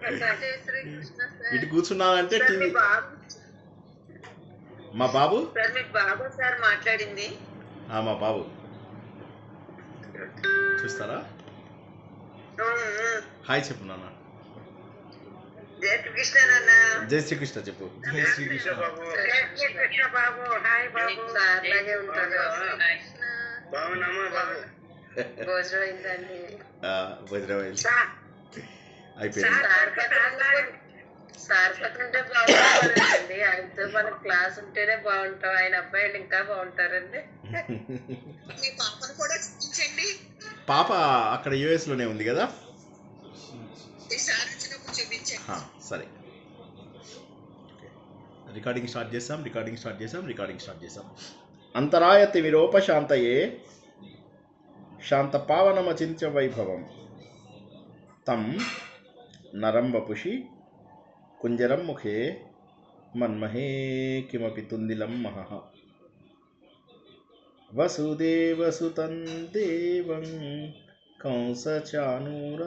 జై శ్రీకృష్ణ సార్. ఇటు కూర్చున్నానంటే sir, TV మీ బాబు మా బాబు సార్, మీ బాబు సార్ మాట్లాడింది. మా బాబు చూస్తారా? హాయ్ చెప్పు నాన్న. జై శ్రీకృష్ణ నాన్న. జై శ్రీకృష్ణ చెప్పు. జై శ్రీకృష్ణ బాబు. జై శ్రీకృష్ణ బాబు. హాయ్ బాబు. సార్ లాగే ఉంటాడు. కృష్ణ బాగున్నామా బాబు? భోజనం అయిందండి. వజ్రమైంది సార్ అయిపోయింది. సార్ పక్కనుంటే బాగుంటారండి. ఆయనతో మనం క్లాస్ ఉంటేనే బాగుంటాం. ఆయన అబ్బాయిలు ఇంకా బాగుంటారండి. మీ పాపను కూడా చూపించండి. పాప అక్కడ యుఎస్ లోనే ఉంది కదా. ఈసారి వచ్చినప్పుడు చూపించండి. సరే రికార్డింగ్ స్టార్ట్ చేసాం. అంతరాయతి విరూపశాంతయే శాంత పావనమచింత్య వైభవం తం నరం వపుషి కుంజరం ముఖే మన్మహే కిమపి తుందిలం మహః వసుదేవసుతం దేవం కంసచానూరమర్దనం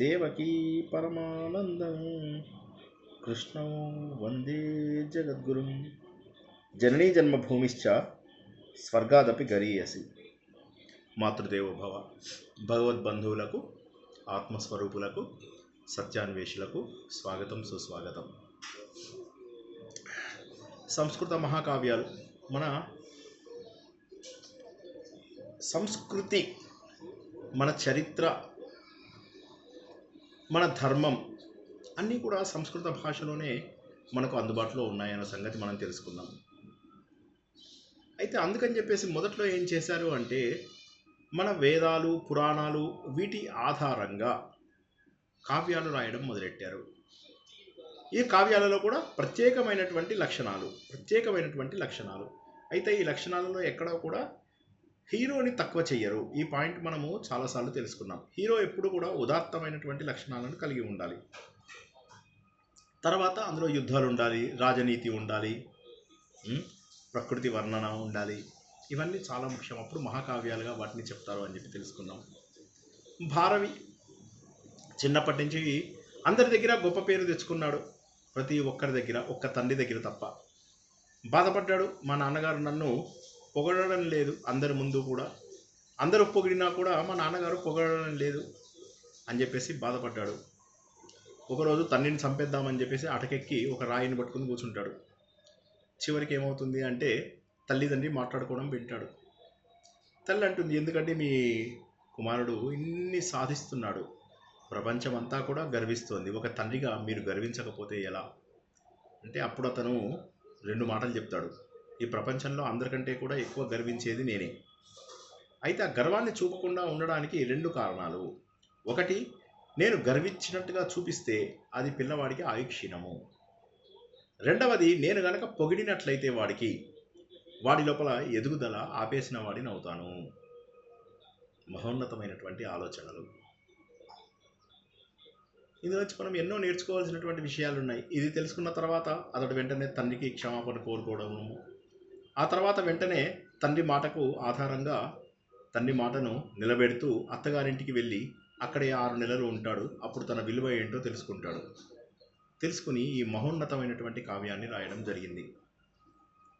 దేవకీ పరమానందం కృష్ణం వందే జగద్గురుం. జననీ జన్మభూమిశ్చ స్వర్గాదపి గరీయసి. మాతృదేవో భవ. భగవద్బంధువులకు, ఆత్మస్వరూపులకు, సత్యాన్వేషులకు స్వాగతం, సుస్వాగతం. సంస్కృత మహాకావ్యాలు మన సంస్కృతి, మన చరిత్ర, మన ధర్మం అన్నీ కూడా సంస్కృత భాషలోనే మనకు అందుబాటులో ఉన్నాయన్న సంగతి మనం తెలుసుకుందాం. అయితే అందుకని చెప్పేసి మొదట్లో ఏం చేశారు అంటే మన వేదాలు, పురాణాలు వీటి ఆధారంగా కావ్యాలు రాయడం మొదలెట్టారు. ఈ కావ్యాలలో కూడా ప్రత్యేకమైనటువంటి లక్షణాలు. అయితే ఈ లక్షణాలలో ఎక్కడా కూడా హీరోని తక్కువ చెయ్యరు. ఈ పాయింట్ మనము చాలాసార్లు తెలుసుకున్నాం. హీరో ఎప్పుడు కూడా ఉదాత్తమైనటువంటి లక్షణాలను కలిగి ఉండాలి. తర్వాత అందులో యుద్ధాలు ఉండాలి, రాజనీతి ఉండాలి, ప్రకృతి వర్ణన ఉండాలి. ఇవన్నీ చాలా ముఖ్యం. అప్పుడు మహాకావ్యాలుగా వాటిని చెప్తారు అని చెప్పి తెలుసుకున్నాం. భారవి చిన్నప్పటి నుంచి అందరి దగ్గర గొప్ప పేరు తెచ్చుకున్నాడు. ప్రతి ఒక్కరి దగ్గర, ఒక్క తండ్రి దగ్గర తప్ప. బాధపడ్డాడు, మా నాన్నగారు నన్ను పొగడడం లేదు, అందరి ముందు కూడా అందరూ పొగిడినా కూడా మా నాన్నగారు పొగడడం లేదు అని చెప్పేసి బాధపడ్డాడు. ఒకరోజు తండ్రిని చంపేద్దామని చెప్పేసి అటకెక్కి ఒక రాయిని పట్టుకుని కూర్చుంటాడు. చివరికి ఏమవుతుంది అంటే తల్లిదండ్రి మాట్లాడుకోవడం వింటాడు. తల్లి అంటుంది, ఎందుకంటే మీ కుమారుడు ఇన్ని సాధిస్తున్నాడు, ప్రపంచం అంతా కూడా గర్విస్తోంది, ఒక తండ్రిగా మీరు గర్వించకపోతే ఎలా అంటే అప్పుడు అతను 2 మాటలు చెప్తాడు. ఈ ప్రపంచంలో అందరికంటే కూడా ఎక్కువ గర్వించేది నేనే. అయితే ఆ గర్వాన్ని చూపకుండా ఉండడానికి 2 కారణాలు. ఒకటి, నేను గర్వించినట్టుగా చూపిస్తే అది పిల్లవాడికి ఆయుక్షీణము. రెండవది, నేను గనక పొగిడినట్లయితే వాడి లోపల ఎదుగుదల ఆపేసిన వాడిని అవుతాను. మహోన్నతమైనటువంటి ఆలోచనలు. ఇందులోంచి మనం ఎన్నో నేర్చుకోవాల్సినటువంటి విషయాలు ఉన్నాయి. ఇది తెలుసుకున్న తర్వాత అతడు వెంటనే తండ్రికి క్షమాపణ కోరుకోవడము, ఆ తర్వాత వెంటనే తండ్రి మాటకు ఆధారంగా తండ్రి మాటను నిలబెడుతూ అత్తగారింటికి వెళ్ళి అక్కడే 6 నెలలు ఉంటాడు. అప్పుడు తన విలువ ఏంటో తెలుసుకుంటాడు. తెలుసుకుని ఈ మహోన్నతమైనటువంటి కావ్యాన్ని రాయడం జరిగింది.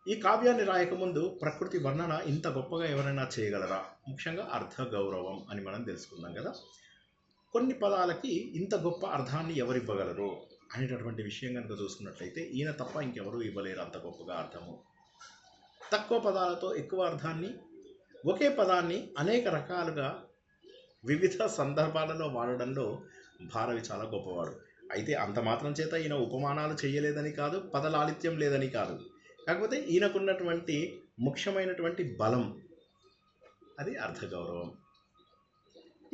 ఈ కావ్యాన్ని రాయకముందు ప్రకృతి వర్ణన ఇంత గొప్పగా ఎవరైనా చేయగలరా? ముఖ్యంగా అర్థ గౌరవం అని మనం తెలుసుకుందాం కదా. కొన్ని పదాలకి ఇంత గొప్ప అర్థాన్ని ఎవరివ్వగలరు అనేటటువంటి విషయం కనుక చూసుకున్నట్లయితే ఈయన తప్ప ఇంకెవరూ ఇవ్వలేరు అంత గొప్పగా అర్థము. తక్కువ పదాలతో ఎక్కువ అర్థాన్ని, ఒకే పదాన్ని అనేక రకాలుగా వివిధ సందర్భాలలో వాడడంలో భారవి చాలా గొప్పవాడు. అయితే అంత మాత్రం చేత ఈయన ఉపమానాలు చేయలేదని కాదు, పదలాలిత్యం లేదని కాదు. కాకపోతే ఈయనకున్నటువంటి ముఖ్యమైనటువంటి బలం అది అర్థగౌరవం.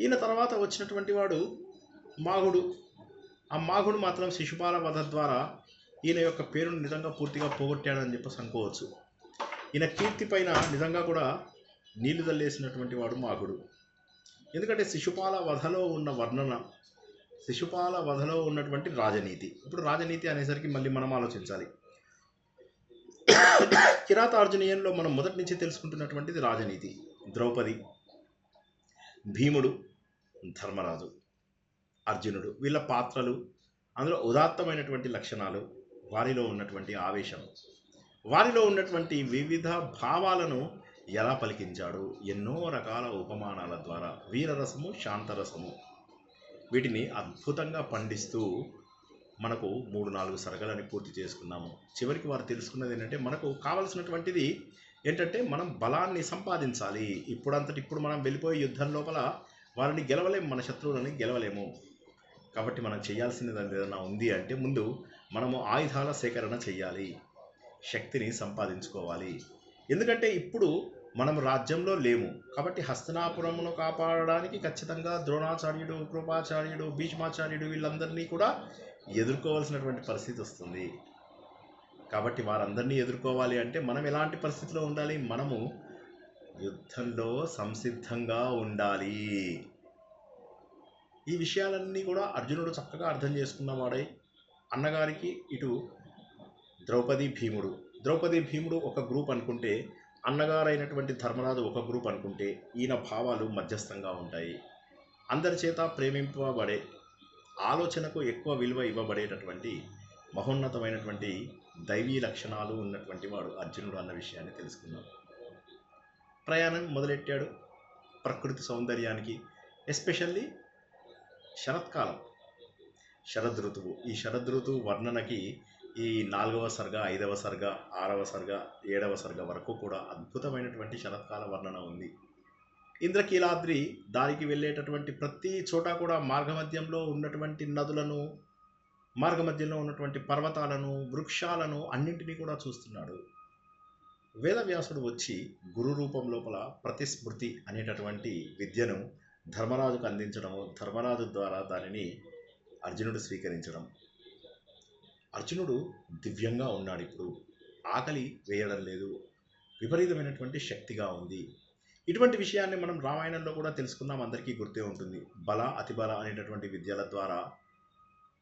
ఈయన తర్వాత వచ్చినటువంటి వాడు మాఘుడు. ఆ మాఘుడు మాత్రం శిశుపాల వధ ద్వారా ఈయన యొక్క పేరును నిజంగా పూర్తిగా పోగొట్టాడని చెప్పేసి అనుకోవచ్చు. ఈయన కీర్తి పైన నిజంగా కూడా నీళ్లు తల్లేసినటువంటి వాడు మాఘుడు. ఎందుకంటే శిశుపాల వధలో ఉన్న వర్ణన, శిశుపాల వధలో ఉన్నటువంటి రాజనీతి. ఇప్పుడు రాజనీతి అనేసరికి మళ్ళీ మనం ఆలోచించాలి. కిరాతార్జునీయంలో మనం మొదటి నుంచి తెలుసుకుంటున్నటువంటిది రాజనీతి. ద్రౌపది, భీముడు, ధర్మరాజు. అర్జునుడు, వీళ్ళ పాత్రలు, అందులో ఉదాత్తమైనటువంటి లక్షణాలు, వారిలో ఉన్నటువంటి ఆవేశం, వారిలో ఉన్నటువంటి వివిధ భావాలను ఎలా పలికించాడు ఎన్నో రకాల ఉపమానాల ద్వారా, వీరరసము, శాంతరసము, వీటిని అద్భుతంగా పండిస్తూ మనకు 3-4 సరగలని పూర్తి చేసుకున్నాము. చివరికి వారు తెలుసుకున్నది ఏంటంటే, మనకు కావలసినటువంటిది ఏంటంటే మనం బలాన్ని సంపాదించాలి. ఇప్పుడు మనం వెళ్ళిపోయే యుద్ధం లోపల వారిని గెలవలేము, మన శత్రువులని గెలవలేము. కాబట్టి మనం చేయాల్సినది ఏదైనా ఉంది అంటే ముందు మనము ఆయుధాల సేకరణ చేయాలి, శక్తిని సంపాదించుకోవాలి. ఎందుకంటే ఇప్పుడు మనం రాజ్యంలో లేము కాబట్టి హస్తినాపురమును కాపాడడానికి ఖచ్చితంగా ద్రోణాచార్యుడు, కృపాచార్యుడు, భీష్మాచార్యుడు వీళ్ళందరినీ కూడా ఎదుర్కోవాల్సినటువంటి పరిస్థితి వస్తుంది. కాబట్టి వారందరినీ ఎదుర్కోవాలి అంటే మనం ఎలాంటి పరిస్థితిలో ఉండాలి? మనము యుద్ధంలో సంసిద్ధంగా ఉండాలి. ఈ విషయాలన్నీ కూడా అర్జునుడు చక్కగా అర్థం చేసుకున్నవాడై, అన్నగారికి ఇటు ద్రౌపది భీముడు ఒక గ్రూప్ అనుకుంటే, అన్నగారైనటువంటి ధర్మరాజు ఒక గ్రూప్ అనుకుంటే, ఈయన భావాలు మధ్యస్థంగా ఉంటాయి. అందరి చేత ప్రేమింపబడే, ఆలోచనకు ఎక్కువ విలువ ఇవ్వబడేటటువంటి మహోన్నతమైనటువంటి దైవీ లక్షణాలు ఉన్నటువంటి వాడు అర్జునుడు అన్న విషయాన్ని తెలుసుకున్నాం. ప్రయాణం మొదలెట్టాడు ప్రకృతి సౌందర్యానికి, ఎస్పెషల్లీ శరత్కాలం, శరదృతువు. ఈ శరదృతువు వర్ణనకి ఈ 4వ సర్గ, 5వ సర్గ, 6వ సర్గ, 7వ సర్గ వరకు కూడా అద్భుతమైనటువంటి శరత్కాల వర్ణన ఉంది. ఇంద్రకీలాద్రి దారికి వెళ్ళేటటువంటి ప్రతి చోట కూడా మార్గమధ్యంలో ఉన్నటువంటి నదులను, మార్గమధ్యంలో ఉన్నటువంటి పర్వతాలను, వృక్షాలను అన్నింటినీ కూడా చూస్తున్నాడు. వేదవ్యాసుడు వచ్చి గురు రూపం లోపల ప్రతిస్మృతి అనేటటువంటి విద్యను ధర్మరాజుకు అందించడము, ధర్మరాజు ద్వారా దానిని అర్జునుడు స్వీకరించడం. అర్జునుడు దివ్యంగా ఉన్నాడు. ఇప్పుడు ఆకలి వేయడం లేదు, విపరీతమైనటువంటి శక్తిగా ఉంది. ఇటువంటి విషయాన్ని మనం రామాయణంలో కూడా తెలుసుకున్నాం, అందరికీ గుర్తే ఉంటుంది. బల అతిబల అనేటటువంటి విద్యల ద్వారా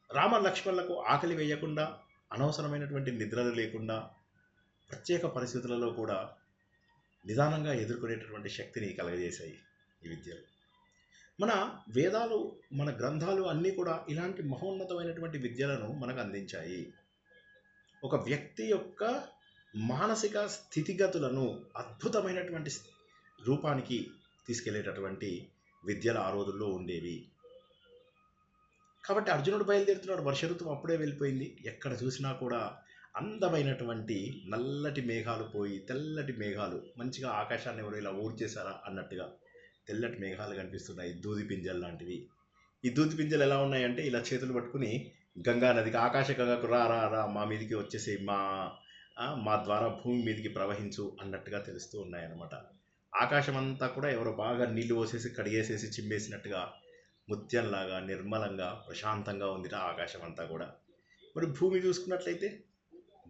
రామ లక్ష్మణులకు ఆకలి వేయకుండా, అనవసరమైనటువంటి నిద్రలు లేకుండా, ప్రత్యేక పరిస్థితులలో కూడా నిదానంగా ఎదుర్కొనేటటువంటి శక్తిని కలగజేశాయి ఈ విద్యలు. మన వేదాలు, మన గ్రంథాలు అన్నీ కూడా ఇలాంటి మహోన్నతమైనటువంటి విద్యలను మనకు అందించాయి. ఒక వ్యక్తి యొక్క మానసిక స్థితిగతులను అద్భుతమైనటువంటి రూపానికి తీసుకెళ్లేటటువంటి విద్యలు ఆ రోజుల్లో ఉండేవి. కాబట్టి అర్జునుడు బయలుదేరుతున్నాడు. వర్ష ఋతువు అప్పుడే వెళ్ళిపోయింది. ఎక్కడ చూసినా కూడా అందమైనటువంటి నల్లటి మేఘాలు పోయి తెల్లటి మేఘాలు, మంచిగా ఆకాశాన్ని ఎవరు ఇలా ఊడ్చేశారా అన్నట్టుగా తెల్లటి మేఘాలు కనిపిస్తున్నాయి, దూది పింజలు లాంటివి. ఈ దూది పింజలు ఎలా ఉన్నాయంటే, ఇలా చేతులు పట్టుకుని గంగా నదికి, ఆకాశ గంగకు రా రా రా మా మీదికి వచ్చేసి మా ద్వారా భూమి మీదికి ప్రవహించు అన్నట్టుగా తెలుస్తూ ఉన్నాయన్నమాట. ఆకాశం అంతా కూడా ఎవరో బాగా నీళ్లు పోసేసి కడిగేసేసి చిమ్మేసినట్టుగా ముత్యంలాగా నిర్మలంగా ప్రశాంతంగా ఉందిట ఆకాశం అంతా కూడా. మరి భూమి చూసుకున్నట్లయితే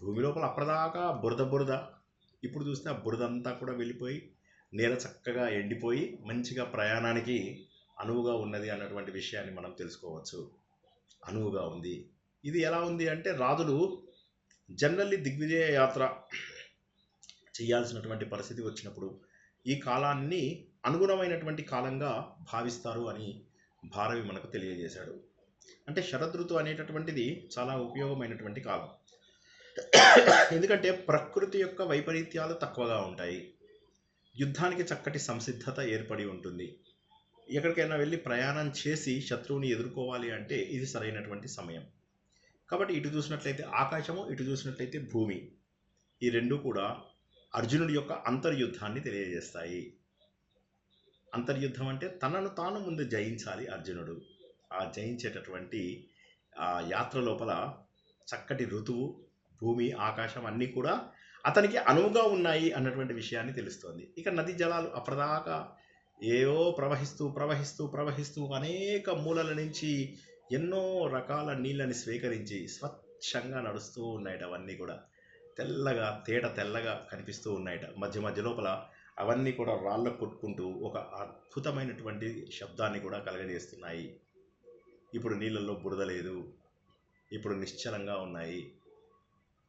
భూమి లోపల అప్పటిదాకా బురద, ఇప్పుడు చూస్తే ఆ బురద అంతా కూడా వెళ్ళిపోయి నేల చక్కగా ఎండిపోయి మంచిగా ప్రయాణానికి అనువుగా ఉన్నది అన్నటువంటి విషయాన్ని మనం తెలుసుకోవచ్చు. అనువుగా ఉంది. ఇది ఎలా ఉంది అంటే, రాజులు జనరల్లీ దిగ్విజయ యాత్ర చేయాల్సినటువంటి పరిస్థితి వచ్చినప్పుడు ఈ కాలాన్ని అనుగుణమైనటువంటి కాలంగా భావిస్తారు అని భారవి మనకు తెలియజేశాడు. అంటే శరదృతు అనేటటువంటిది చాలా ఉపయోగమైనటువంటి కాలం. ఎందుకంటే ప్రకృతి యొక్క వైపరీత్యాలు తక్కువగా ఉంటాయి, యుద్ధానికి చక్కటి సంసిద్ధత ఏర్పడి ఉంటుంది. ఎక్కడికైనా వెళ్ళి ప్రయాణం చేసి శత్రువుని ఎదుర్కోవాలి అంటే ఇది సరైనటువంటి సమయం. కాబట్టి ఇటు చూసినట్లయితే ఆకాశము, ఇటు చూసినట్లయితే భూమి, ఈ రెండు కూడా అర్జునుడి యొక్క అంతర్యుద్ధాన్ని తెలియజేస్తాయి. అంతర్యుద్ధం అంటే తనను తాను ముందు జయించాలి అర్జునుడు. ఆ జయించేటటువంటి ఆ యాత్ర లోపల చక్కటి ఋతువు, భూమి, ఆకాశం అన్నీ కూడా అతనికి అనువుగా ఉన్నాయి అన్నటువంటి విషయాన్ని తెలుస్తోంది. ఇక నదీ జలాలు అప్పటిదాకా ఏవో ప్రవహిస్తూ అనేక మూలల నుంచి ఎన్నో రకాల నీళ్ళని స్వీకరించి స్వచ్ఛంగా నడుస్తూ ఉన్నాయట. అవన్నీ కూడా తెల్లగా, తెల్లగా కనిపిస్తూ ఉన్నాయట. మధ్య లోపల అవన్నీ కూడా రాళ్ళకు కొట్టుకుంటూ ఒక అద్భుతమైనటువంటి శబ్దాన్ని కూడా కలగజేస్తున్నాయి. ఇప్పుడు నీళ్ళల్లో బురద లేదు, ఇప్పుడు నిశ్చలంగా ఉన్నాయి.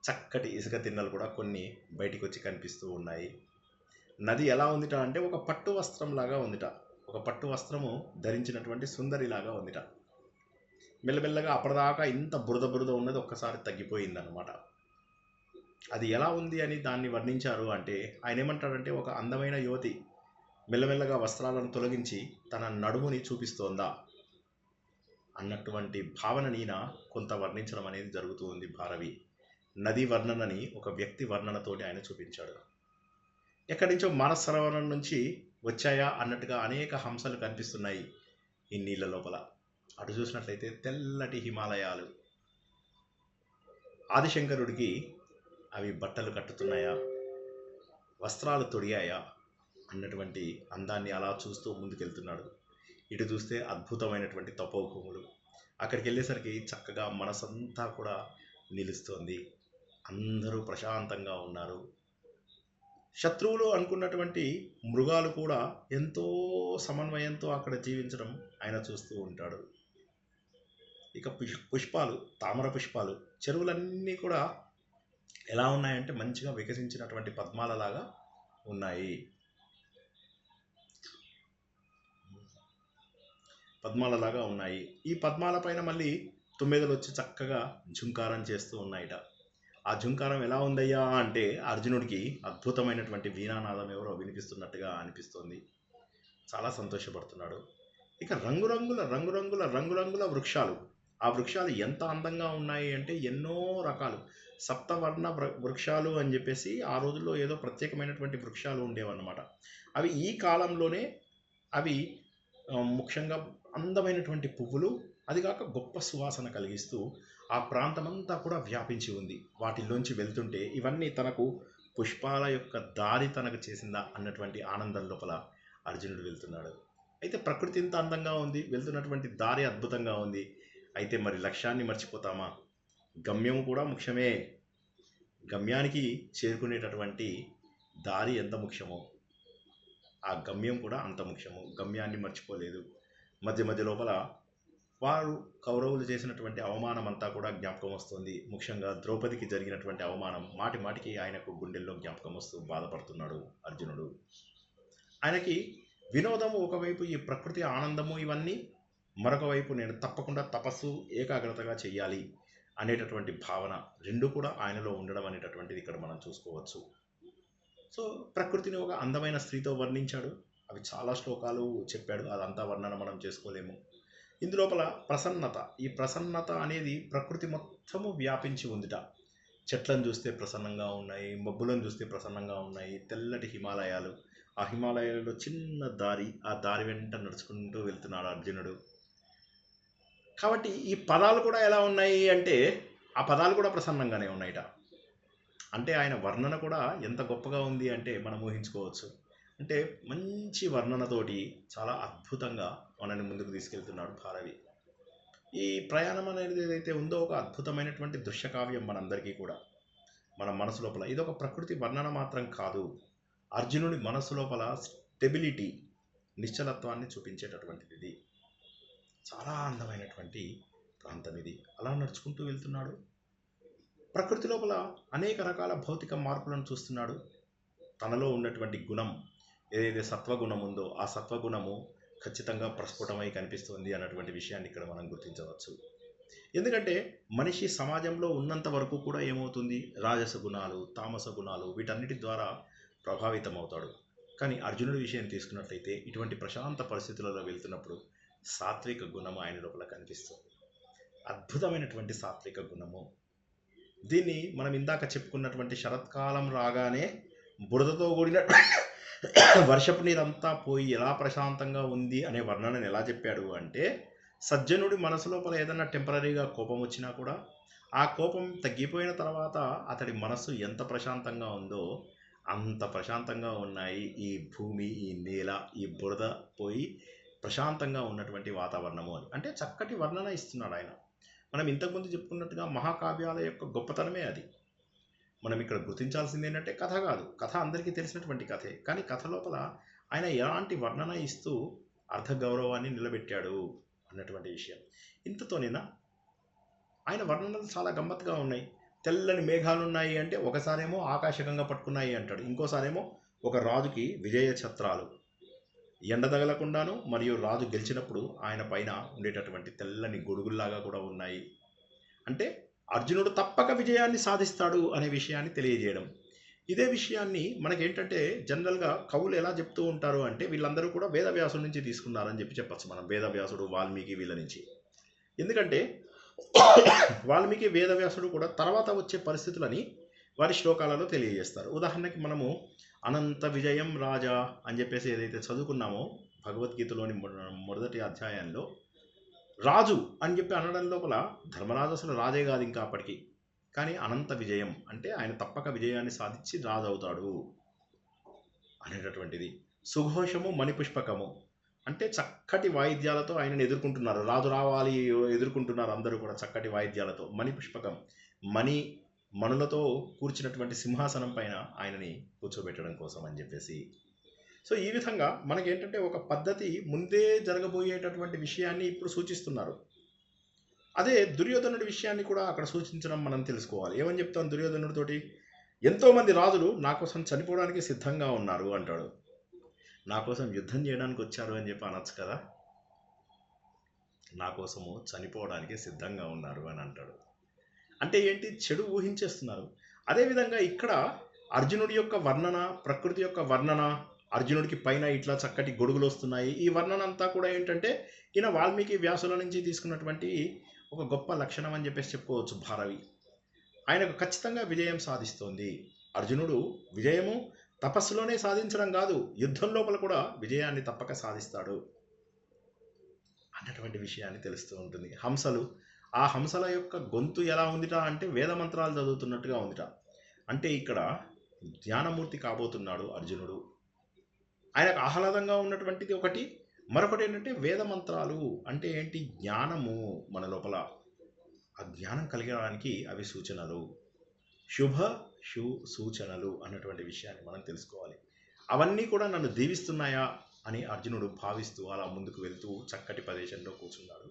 చక్కటి ఇసుక తిన్నలు కూడా కొన్ని బయటికి వచ్చి కనిపిస్తూ ఉన్నాయి. నది ఎలా ఉందిట అంటే ఒక పట్టు వస్త్రం లాగా ఉందిట. ఒక పట్టు వస్త్రము ధరించినటువంటి సుందరిలాగా ఉందిట. మెల్లమెల్లగా అప్పటిదాకా ఇంత బురద ఉన్నది ఒక్కసారి తగ్గిపోయిందనమాట. అది ఎలా ఉంది అని దాన్ని వర్ణించారు అంటే ఆయన ఏమంటాడంటే, ఒక అందమైన యువతి మెల్లమెల్లగా వస్త్రాలను తొలగించి తన నడుముని చూపిస్తోందా అన్నటువంటి భావనని ఈయన కొంత వర్ణించడం అనేది జరుగుతూ ఉంది. భారవి నది వర్ణనని ఒక వ్యక్తి వర్ణనతోటి ఆయన చూపించాడు. ఎక్కడి నుంచో మానసరోవరం నుంచి వచ్చాయా అన్నట్టుగా అనేక హంసలు కనిపిస్తున్నాయి ఈ నీళ్ళ లోపల. అటు చూసినట్లయితే తెల్లటి హిమాలయాలు. ఆదిశంకరుడికి అవి బట్టలు కట్టుతున్నాయా, వస్త్రాలు తొడిగాయా అన్నటువంటి అందాన్ని అలా చూస్తూ ముందుకెళ్తున్నాడు. ఇటు చూస్తే అద్భుతమైనటువంటి తపోభూములు. అక్కడికి వెళ్ళేసరికి చక్కగా మనసంతా కూడా నిలుస్తోంది. అందరూ ప్రశాంతంగా ఉన్నారు. శత్రువులు అనుకున్నటువంటి మృగాలు కూడా ఎంతో సమన్వయంతో అక్కడ జీవించడం ఆయన చూస్తూ ఉంటాడు. ఇక పుష్పాలు, తామర పుష్పాలు, చెరువులన్నీ కూడా ఎలా ఉన్నాయంటే మంచిగా వికసించినటువంటి పద్మాలలాగా ఉన్నాయి. పద్మాలలాగా ఉన్నాయి. ఈ పద్మాల పైన మళ్ళీ తుమ్మెదలు వచ్చి చక్కగా ఝుంకారం చేస్తూ ఉన్నాయిట. ఆ ఝుంకారం ఎలా ఉందయ్యా అంటే అర్జునుడికి అద్భుతమైనటువంటి వీణానాదం ఎవరో వినిపిస్తున్నట్టుగా అనిపిస్తోంది. చాలా సంతోషపడుతున్నాడు. ఇక రంగురంగుల వృక్షాలు. ఆ వృక్షాలు ఎంత అందంగా ఉన్నాయి అంటే ఎన్నో రకాలు, సప్తవర్ణ వృక్షాలు అని చెప్పేసి ఆ రోజుల్లో ఏదో ప్రత్యేకమైనటువంటి వృక్షాలు ఉండేవన్నమాట. అవి ఈ కాలంలోనే అవి ముఖ్యంగా అందమైనటువంటి పువ్వులు, అది కాక గొప్ప సువాసన కలిగిస్తూ ఆ ప్రాంతమంతా కూడా వ్యాపించి ఉంది. వాటిల్లోంచి వెళ్తుంటే ఇవన్నీ తనకు పుష్పాల యొక్క దారి తనకు చేసిందా అన్నటువంటి ఆనందం లోపల అర్జునుడు వెళ్తున్నాడు. అయితే ప్రకృతి ఇంత అందంగా ఉంది, వెళ్తున్నటువంటి దారి అద్భుతంగా ఉంది. అయితే మరి లక్ష్యాన్ని మర్చిపోతామా? గమ్యం కూడా ముఖ్యమే. గమ్యానికి చేరుకునేటటువంటి దారి ఎంత ముఖ్యమో ఆ గమ్యం కూడా అంత ముఖ్యము. గమ్యాన్ని మర్చిపోలేదు. మధ్య లోపల వారు కౌరవులు చేసినటువంటి అవమానం అంతా కూడా జ్ఞాపకం వస్తుంది. ముఖ్యంగా ద్రౌపదికి జరిగినటువంటి అవమానం మాటికి ఆయనకు గుండెల్లో జ్ఞాపకం వస్తూ బాధపడుతున్నాడు అర్జునుడు. ఆయనకి వినోదము ఒకవైపు, ఈ ప్రకృతి ఆనందము ఇవన్నీ, మరొక వైపు నేను తప్పకుండా తపస్సు ఏకాగ్రతగా చెయ్యాలి అనేటటువంటి భావన రెండు కూడా ఆయనలో ఉండడం అనేటటువంటిది ఇక్కడ మనం చూసుకోవచ్చు. సో ప్రకృతిని ఒక అందమైన స్త్రీతో వర్ణించాడు. అవి చాలా శ్లోకాలు చెప్పాడు. అదంతా వర్ణన మనం చేసుకోలేము. ఇందులోపల ప్రసన్నత, ఈ ప్రసన్నత అనేది ప్రకృతి మొత్తము వ్యాపించి ఉందిట. చెట్లను చూస్తే ప్రసన్నంగా ఉన్నాయి, మబ్బులను చూస్తే ప్రసన్నంగా ఉన్నాయి, తెల్లటి హిమాలయాలు, ఆ హిమాలయాలలో చిన్న దారి, ఆ దారి వెంట నడుచుకుంటూ వెళ్తున్నాడు అర్జునుడు. కాబట్టి ఈ పదాలు కూడా ఎలా ఉన్నాయి అంటే ఆ పదాలు కూడా ప్రసన్నంగానే ఉన్నాయిట. అంటే ఆయన వర్ణన కూడా ఎంత గొప్పగా ఉంది అంటే మనం ఊహించుకోవచ్చు. అంటే మంచి వర్ణనతోటి చాలా అద్భుతంగా మనని ముందుకు తీసుకెళ్తున్నాడు భారవి. ఈ ప్రయాణం అనేది ఏదైతే ఉందో ఒక అద్భుతమైనటువంటి దృశ్యకావ్యం మనందరికీ కూడా. మన మనసు లోపల ఇదొక ప్రకృతి వర్ణన మాత్రం కాదు, అర్జునుడి మనసు లోపల స్టెబిలిటీ, నిశ్చలత్వాన్ని చూపించేటటువంటిది ఇది. చాలా అందమైనటువంటి ప్రాంతం ఇది. అలా నడుచుకుంటూ వెళ్తున్నాడు. ప్రకృతి లోపల అనేక రకాల భౌతిక మార్పులను చూస్తున్నాడు. తనలో ఉన్నటువంటి గుణం ఏదైతే సత్వగుణం ఉందో ఆ సత్వగుణము ఖచ్చితంగా ప్రస్ఫుటమై కనిపిస్తుంది అన్నటువంటి విషయాన్ని ఇక్కడ మనం గుర్తించవచ్చు. ఎందుకంటే మనిషి సమాజంలో ఉన్నంత వరకు కూడా ఏమవుతుంది, రాజస గుణాలు, తామస గుణాలు వీటన్నిటి ద్వారా ప్రభావితం అవుతాడు. కానీ అర్జునుడి విషయం తీసుకున్నట్లయితే ఇటువంటి ప్రశాంత పరిస్థితులలో వెళ్తున్నప్పుడు సాత్విక గుణము ఆయన లోపల కనిపిస్తుంది. అద్భుతమైనటువంటి సాత్విక గుణము. దీన్ని మనం ఇందాక చెప్పుకున్నటువంటి శరత్కాలం రాగానే బురదతో కూడిన వర్షపు నీరంతా పోయి ఎలా ప్రశాంతంగా ఉంది అనే వర్ణనను ఎలా చెప్పాడు అంటే, సజ్జనుడి మనసు లోపల ఏదైనా టెంపరీగా కోపం వచ్చినా కూడా ఆ కోపం తగ్గిపోయిన తర్వాత అతడి మనస్సు ఎంత ప్రశాంతంగా ఉందో అంత ప్రశాంతంగా ఉన్నాయి ఈ భూమి, ఈ నేల, ఈ బురద పోయి ప్రశాంతంగా ఉన్నటువంటి వాతావరణము అని. అంటే చక్కటి వర్ణన ఇస్తున్నాడు ఆయన. మనం ఇంతకుముందు చెప్పుకున్నట్టుగా మహాకావ్యాల యొక్క గొప్పతనమే అది. మనం ఇక్కడ గుర్తించాల్సింది ఏంటంటే కథ కాదు, కథ అందరికీ తెలిసినటువంటి కథే, కానీ కథ లోపల ఆయన ఎలాంటి వర్ణన ఇస్తూ అర్ధ గౌరవాన్ని నిలబెట్టాడు అన్నటువంటి విషయం. ఇంతతోనేనా ఆయన వర్ణనలు చాలా గమ్మత్తుగా ఉన్నాయి. తెల్లని మేఘాలు ఉన్నాయి అంటే ఒకసారేమో ఆకాశగంగా పట్టుకున్నాయి అంటాడు, ఇంకోసారేమో ఒక రాజుకి విజయ ఛత్రాలు. ఎండ తగలకుండాను మరియు రాజు గెలిచినప్పుడు ఆయన పైన ఉండేటటువంటి తెల్లని గొడుగుల్లాగా కూడా ఉన్నాయి. అంటే అర్జునుడు తప్పక విజయాన్ని సాధిస్తాడు అనే విషయాన్ని తెలియజేయడం. ఇదే విషయాన్ని మనకేంటంటే జనరల్గా కవులు ఎలా చెప్తూ ఉంటారు అంటే వీళ్ళందరూ కూడా వేదవ్యాసుడి నుంచి తీసుకున్నారని చెప్పచ్చు మనం. వేదవ్యాసుడు, వాల్మీకి వీళ్ళ నుంచి. ఎందుకంటే వాల్మీకి, వేదవ్యాసుడు కూడా తర్వాత వచ్చే పరిస్థితులని వారి శ్లోకాలలో తెలియజేస్తారు. ఉదాహరణకి మనము అనంత విజయం రాజా అని చెప్పేసి ఏదైతే చదువుకున్నామో భగవద్గీతలోని మొదటి అధ్యాయంలో రాజు అని చెప్పి అనడం లోపల ధర్మరాజు అసలు రాజే కాదు ఇంకా అప్పటికి. కానీ అనంత విజయం అంటే ఆయన తప్పక విజయాన్ని సాధించి రాజు అవుతాడు అనేటటువంటిది. సుఘోషము మణిపుష్పకము అంటే చక్కటి వాయిద్యాలతో ఆయనను ఎదుర్కొంటున్నారు. రాజు రావాలి ఎదుర్కొంటున్నారు అందరూ కూడా చక్కటి వాయిద్యాలతో. మణిపుష్పకం మణులతో కూర్చున్నటువంటి సింహాసనం పైన ఆయనని కూర్చోబెట్టడం కోసం అని చెప్పేసి. సో ఈ విధంగా మనకేంటంటే ఒక పద్ధతి ముందే జరగబోయేటటువంటి విషయాన్ని ఇప్పుడు సూచిస్తున్నారు. అదే దుర్యోధనుడి విషయాన్ని కూడా అక్కడ సూచించడం మనం తెలుసుకోవాలి. ఏమని చెప్తాం దుర్యోధనుడితోటి? ఎంతోమంది రాజులు నా కోసం చనిపోవడానికి సిద్ధంగా ఉన్నారు అంటాడు. నా కోసం యుద్ధం చేయడానికి వచ్చారు అని చెప్పి అనొచ్చు కదా. నా కోసము చనిపోవడానికి సిద్ధంగా ఉన్నారు అని అంటాడు. అంటే ఏంటి? చెడు ఊహించేస్తున్నారు. అదేవిధంగా ఇక్కడ అర్జునుడి యొక్క వర్ణన, ప్రకృతి యొక్క వర్ణన, అర్జునుడికి పైన ఇట్లా చక్కటి గొడుగులు వస్తున్నాయి. ఈ వర్ణన అంతా కూడా ఏంటంటే ఈయన వాల్మీకి, వ్యాసుల నుంచి తీసుకున్నటువంటి ఒక గొప్ప లక్షణం అని చెప్పేసి చెప్పుకోవచ్చు. భారవి ఆయనకు ఖచ్చితంగా విజయం సాధిస్తోంది. అర్జునుడు విజయము తపస్సులోనే సాధించడం కాదు, యుద్ధం లోపల కూడా విజయాన్ని తప్పక సాధిస్తాడు అన్నటువంటి విషయాన్ని తెలుస్తూ ఉంటుంది. హంసలు, ఆ హంసల యొక్క గొంతు ఎలా ఉందిట అంటే వేద మంత్రాలు చదువుతున్నట్టుగా ఉందిట. అంటే ఇక్కడ జ్ఞానమూర్తి కాబోతున్నాడు అర్జునుడు. ఆయనకు ఆహ్లాదంగా ఉన్నటువంటిది ఒకటి, మరొకటి ఏంటంటే వేద మంత్రాలు అంటే ఏంటి? జ్ఞానము మన లోపల. ఆ జ్ఞానం కలిగడానికి అవి సూచనలు, శుభ సూచనలు అన్నటువంటి విషయాన్ని మనం తెలుసుకోవాలి. అవన్నీ కూడా నన్ను దీవిస్తున్నాయా అని అర్జునుడు భావిస్తూ అలా ముందుకు వెళ్తూ చక్కటి ప్రదేశంలో కూర్చున్నాడు.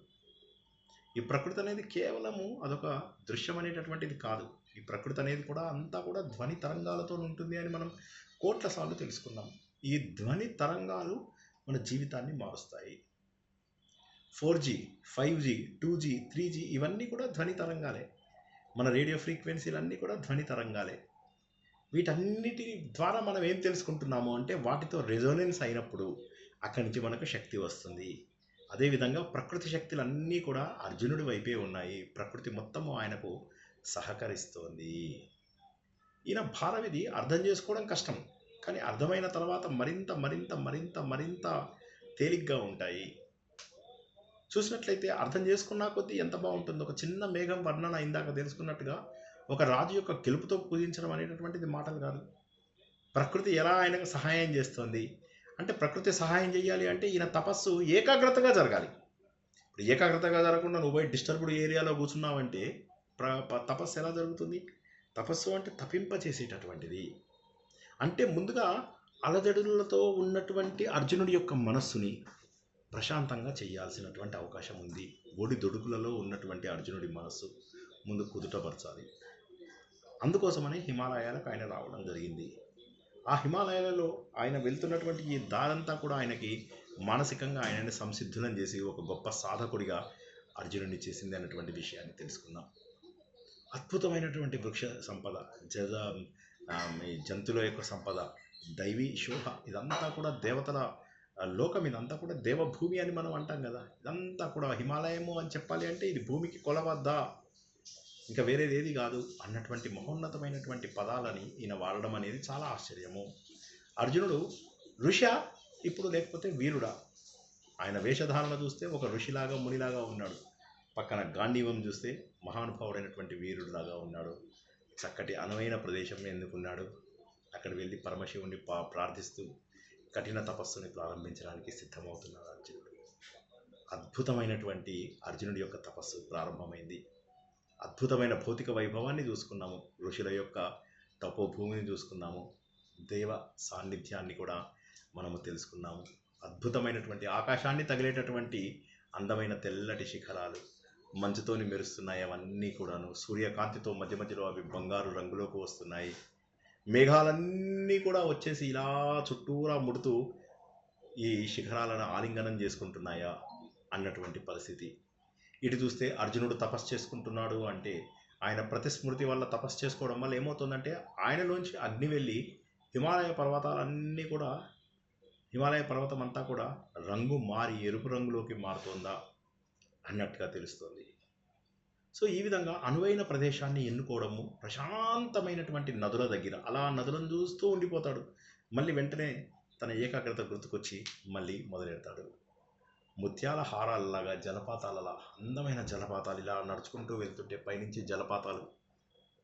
ఈ ప్రకృతి అనేది కేవలము అదొక దృశ్యం అనేటటువంటిది కాదు. ఈ ప్రకృతి అనేది కూడా అంతా కూడా ధ్వని తరంగాలతో ఉంటుంది అని మనం కోట్ల సార్లు తెలుసుకున్నాం. ఈ ధ్వని తరంగాలు మన జీవితాన్ని మారుస్తాయి. 4G, 5G, 2G, 3G ఇవన్నీ కూడా ధ్వని తరంగాలే. మన రేడియో ఫ్రీక్వెన్సీలన్నీ కూడా ధ్వని తరంగాలే. వీటన్నిటి ద్వారా మనం ఏం తెలుసుకుంటున్నాము అంటే వాటితో రెజోనెన్స్ అయినప్పుడు అక్కడి నుంచి మనకు శక్తి వస్తుంది. అదేవిధంగా ప్రకృతి శక్తులన్నీ కూడా అర్జునుడి వైపే ఉన్నాయి. ప్రకృతి మొత్తము ఆయనకు సహకరిస్తోంది. ఈయన భారవిది అర్థం చేసుకోవడం కష్టం, కానీ అర్థమైన తర్వాత మరింత మరింత మరింత మరింత తేలిగ్గా ఉంటాయి. చూసినట్లయితే అర్థం చేసుకున్నా కొద్దీ ఎంత బాగుంటుందో. ఒక చిన్న మేఘం వర్ణన ఇందాక తెలుసుకున్నట్టుగా ఒక రాజు యొక్క గెలుపుతో పూజించడం అనేటటువంటిది మాటలు కాదు. ప్రకృతి ఎలా ఆయనకు సహాయం చేస్తుంది అంటే ప్రకృతి సహాయం చేయాలి అంటే ఈయన తపస్సు ఏకాగ్రతగా జరగాలి. ఇప్పుడు ఏకాగ్రతగా జరగకుండా నువ్వు పోయి డిస్టర్బ్డ్ ఏరియాలో కూర్చున్నావంటే తపస్సు ఎలా జరుగుతుంది? తపస్సు అంటే తపింపచేసేటటువంటిది. అంటే ముందుగా అలజడులతో ఉన్నటువంటి అర్జునుడి యొక్క మనస్సుని ప్రశాంతంగా చేయాల్సినటువంటి అవకాశం ఉంది. ఒడిదొడుకులలో ఉన్నటువంటి అర్జునుడి మనస్సు ముందు కుదుటపరచాలి. అందుకోసమని హిమాలయాలకు ఆయన రావడం జరిగింది. ఆ హిమాలయాలలో ఆయన వెళ్తున్నటువంటి ఈ దారంతా కూడా ఆయనకి మానసికంగా ఆయనని సంసిద్ధులం చేసి ఒక గొప్ప సాధకుడిగా అర్జునుడిని చేసింది అన్నటువంటి విషయాన్ని తెలుసుకున్నాం. అద్భుతమైనటువంటి వృక్ష సంపద, జంతువుల యొక్క సంపద, దైవీ శోభ, ఇదంతా కూడా దేవతల లోకం, ఇదంతా కూడా దేవభూమి అని మనం అంటాం కదా. ఇదంతా కూడా హిమాలయము అని చెప్పాలి అంటే ఇది భూమికి కొలవద్దా, ఇంకా వేరేది ఏది కాదు అన్నటువంటి మహోన్నతమైనటువంటి పదాలని ఈయన వాడడం అనేది చాలా ఆశ్చర్యము. అర్జునుడు ఋష ఇప్పుడు లేకపోతే వీరుడా? ఆయన వేషధారణ చూస్తే ఒక ఋషిలాగా మునిలాగా ఉన్నాడు. పక్కన గాంధీవం చూస్తే మహానుభావుడైనటువంటి వీరుడిలాగా ఉన్నాడు. చక్కటి అనువైన ప్రదేశం ఎందుకున్నాడు? అక్కడ వెళ్ళి పరమశివుని ప్రార్థిస్తూ కఠిన తపస్సుని ప్రారంభించడానికి సిద్ధమవుతున్నాడు అర్జునుడు. అద్భుతమైనటువంటి అర్జునుడి యొక్క తపస్సు ప్రారంభమైంది. అద్భుతమైన భౌతిక వైభవాన్ని చూసుకున్నాము, ఋషుల యొక్క తపోభూమిని చూసుకున్నాము, దేవ సాన్నిధ్యాన్ని కూడా మనము తెలుసుకున్నాము. అద్భుతమైనటువంటి ఆకాశాన్ని తగిలేటటువంటి అందమైన తెల్లటి శిఖరాలు, మంచుతోని మెరుస్తున్నాయి అవన్నీ కూడాను. సూర్యకాంతితో మధ్య మధ్యలో అవి బంగారు రంగులోకి వస్తున్నాయి. మేఘాలన్నీ కూడా వచ్చేసి ఇలా చుట్టూరా ముడుతూ ఈ శిఖరాలను ఆలింగనం చేసుకుంటున్నాయా అన్నటువంటి పరిస్థితి. ఇటు చూస్తే అర్జునుడు తపస్సు చేసుకుంటున్నాడు అంటే ఆయన ప్రతిస్మృతి వల్ల తపస్సు చేసుకోవడం వల్ల ఏమవుతుందంటే ఆయనలోంచి అగ్ని వెళ్ళి హిమాలయ పర్వతం అంతా కూడా రంగు మారి ఎరుపు రంగులోకి మారుతుందా అన్నట్టుగా తెలుస్తుంది. సో ఈ విధంగా అనువైన ప్రదేశాన్ని ఎన్నుకోవడము, ప్రశాంతమైనటువంటి నదుల దగ్గర అలా నదులను చూస్తూ ఉండిపోతాడు. మళ్ళీ వెంటనే తన ఏకాగ్రత గుర్తుకొచ్చి మళ్ళీ మొదలెడతాడు. ముత్యాల హారాలలాగా జలపాతాలలా, అందమైన జలపాతాలు ఇలా నడుచుకుంటూ వెళ్తుంటే పైనుంచి జలపాతాలు,